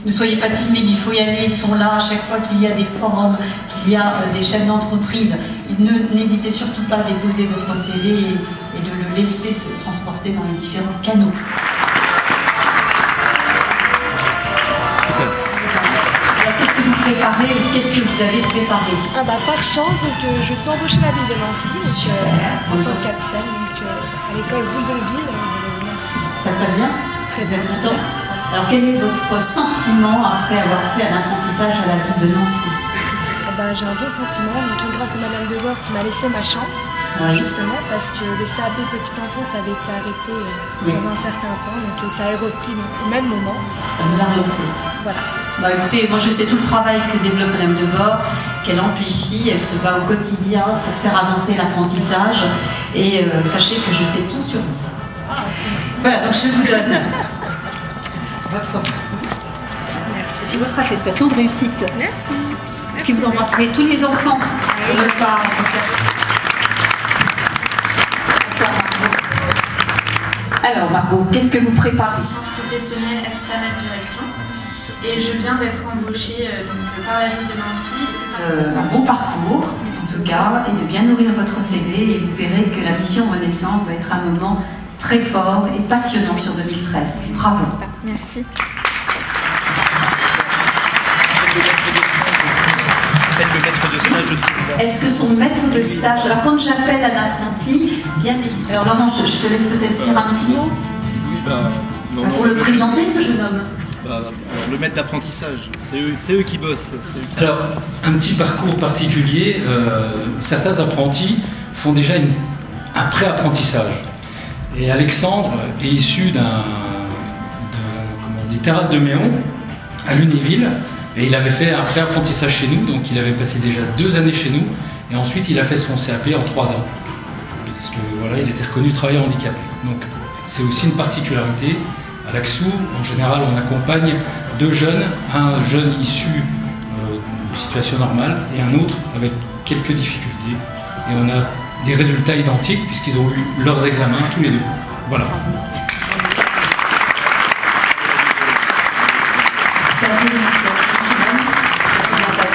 Ne soyez pas timide, il faut y aller. Ils sont là à chaque fois qu'il y a des forums, qu'il y a des chefs d'entreprise. N'hésitez surtout pas à déposer votre CV et de le laisser se transporter dans les différents canaux. Alors, qu'est-ce que vous préparez? Qu'est-ce que vous avez préparé? Pas de chance, donc je suis embauchée à la ville de Nancy, en tant qu'APSEL, donc à l'école Bouleville de Nancy. Ça se passe bien? Très bien. Content. Alors, quel est votre sentiment après avoir fait un apprentissage à la ville de Nancy? J'ai un bon sentiment, donc grâce à Madame Debord qui m'a laissé ma chance, justement, parce que le CAP petite enfance avait été arrêté pendant un certain temps, donc ça a repris au même moment. Ça vous a relancé. Voilà. Bah écoutez, moi je sais tout le travail que développe Madame Debord, qu'elle amplifie, elle se bat au quotidien pour faire avancer l'apprentissage, et sachez que je sais tout sur vous. Voilà, donc je vous donne votre prix. Merci. Et votre attestation de réussite. Merci. Puis vous embrasserez tous les enfants de votre part. Bonsoir Margot. Alors Margot, qu'est-ce que vous préparez? Professionnelle assistante à la direction. Et je viens d'être embauchée par la ville de Nancy. Un bon parcours, en tout cas, et de bien nourrir votre CV. Et vous verrez que la mission Renaissance va être un moment très fort et passionnant sur 2013. Bravo. Merci. le maître de stage aussi. Est-ce que son maître de stage, alors quand j'appelle un apprenti, bien évidemment, alors Laurent, je te laisse peut-être dire un petit mot pour le présenter, ce jeune homme. Alors, le maître d'apprentissage, c'est eux qui bossent. Alors, un petit parcours particulier, certains apprentis font déjà un pré-apprentissage. Et Alexandre est issu des terrasses de Méon, à Lunéville, et il avait fait un pré-apprentissage chez nous, donc il avait passé déjà 2 années chez nous, et ensuite il a fait son CAP en 3 ans. Parce que voilà, il était reconnu travailleur handicapé. Donc c'est aussi une particularité. À l'AXOU, en général, on accompagne 2 jeunes, un jeune issu de situation normale et un autre avec quelques difficultés. Et on a des résultats identiques puisqu'ils ont eu leurs examens tous les 2. Voilà.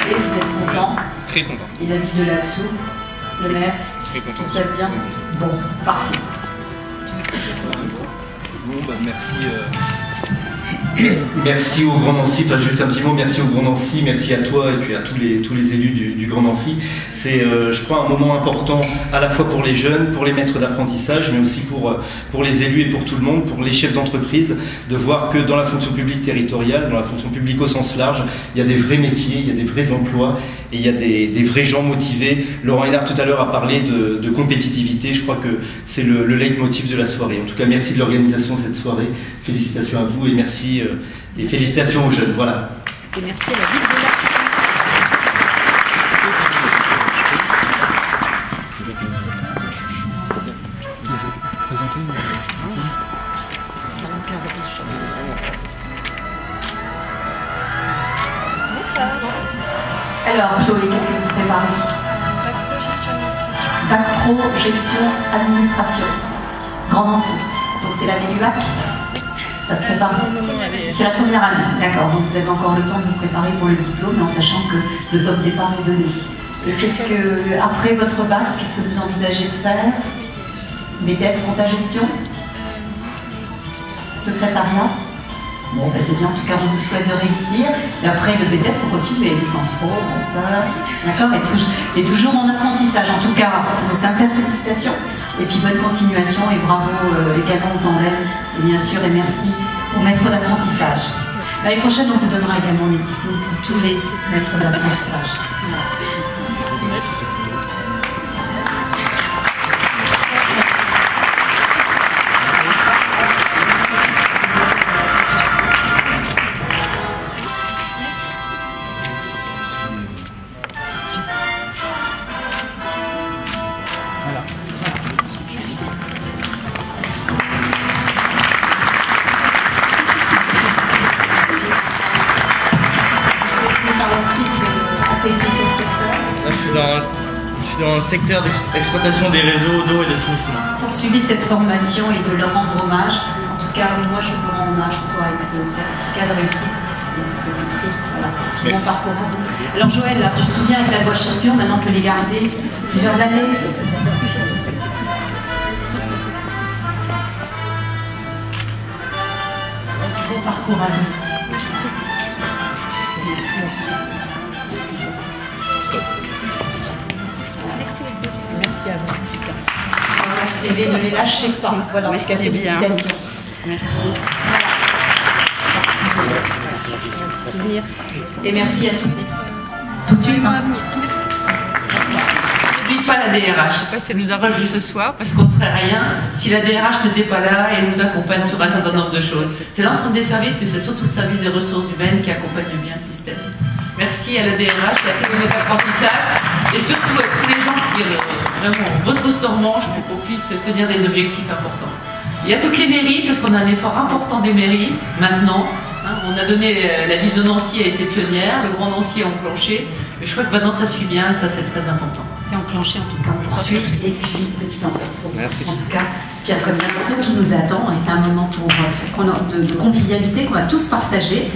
Vous êtes content? Très content. Et la ville de l'AXOU, le maire? Très content. Tout se passe bien? Bon, parfait. Bon, bah merci. Merci au Grand Nancy, enfin, juste un petit mot, merci au Grand Nancy, merci à toi et puis à tous les élus du Grand Nancy. C'est, je crois, un moment important à la fois pour les jeunes, pour les maîtres d'apprentissage, mais aussi pour les élus et pour tout le monde, pour les chefs d'entreprise, de voir que dans la fonction publique territoriale, dans la fonction publique au sens large, il y a des vrais métiers, il y a des vrais emplois et il y a des vrais gens motivés. Laurent Hénard tout à l'heure a parlé de compétitivité, je crois que c'est le leitmotiv de la soirée. En tout cas, merci de l'organisation de cette soirée, félicitations à vous et merci et félicitations aux jeunes. Voilà. Et merci à la ville de l'AXOU. Alors, Chloé, qu'est-ce que vous préparez? Bac Pro, gestion, administration. Grand Nancy. Donc c'est l'année du bac? Ça se prépare? C'est la première année, d'accord. Donc vous avez encore le temps de vous préparer pour le diplôme, en sachant que le top départ est donné. Et qu'est-ce que, après votre bac, qu'est-ce que vous envisagez de faire? BTS compta gestion? Secrétariat? Bon, ben c'est bien, en tout cas, on vous souhaite de réussir. Et après, le BTS, on continue, licence pro, master, d'accord, et toujours en apprentissage. En tout cas, vos sincères félicitations. Et puis, bonne continuation et bravo également au tandem, et bien sûr, et merci aux maîtres d'apprentissage. L'année prochaine, on vous donnera également les diplômes pour tous les maîtres d'apprentissage. Dans le secteur d'exploitation des réseaux d'eau et d'assainissement. Pour suivi cette formation et de leur rendre hommage, en tout cas moi je vous rends hommage ce soir avec ce certificat de réussite et ce petit prix. Voilà, bon parcours à vous. Alors Joël, là, je me souviens avec la voix champion, maintenant on peut les garder plusieurs années. Bon parcours à vous. Merci à vous. Voilà, CV, ne les lâchez pas. Voilà, en tout cas, c'est bien. Souvenir. Et merci à toutes les. Tout de suite. N'oublie pas la DRH. Je ne sais pas si elle nous a rejoint ce soir, parce qu'on ne ferait rien si la DRH n'était pas là et nous accompagne sur un certain nombre de choses. C'est l'ensemble des services, mais c'est surtout le service des ressources humaines qui accompagne bien le système. Merci à la DRH, à tous les apprentissages et surtout à tous les gens qui vraiment retroussent leurs manches pour qu'on puisse tenir des objectifs importants. Il y a toutes les mairies, parce qu'on a un effort important des mairies maintenant. On a donné, la ville de Nancy a été pionnière, le Grand Nancy a enclenché, mais je crois que maintenant ça suit bien, ça c'est très important. C'est enclenché en tout cas, on poursuit et puis petit en tout cas, puis à très bientôt qui nous attend et c'est un moment pour, de convivialité qu'on va tous partager,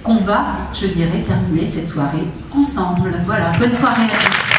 qu'on va, je dirais, terminer cette soirée ensemble. Voilà, bonne soirée à tous.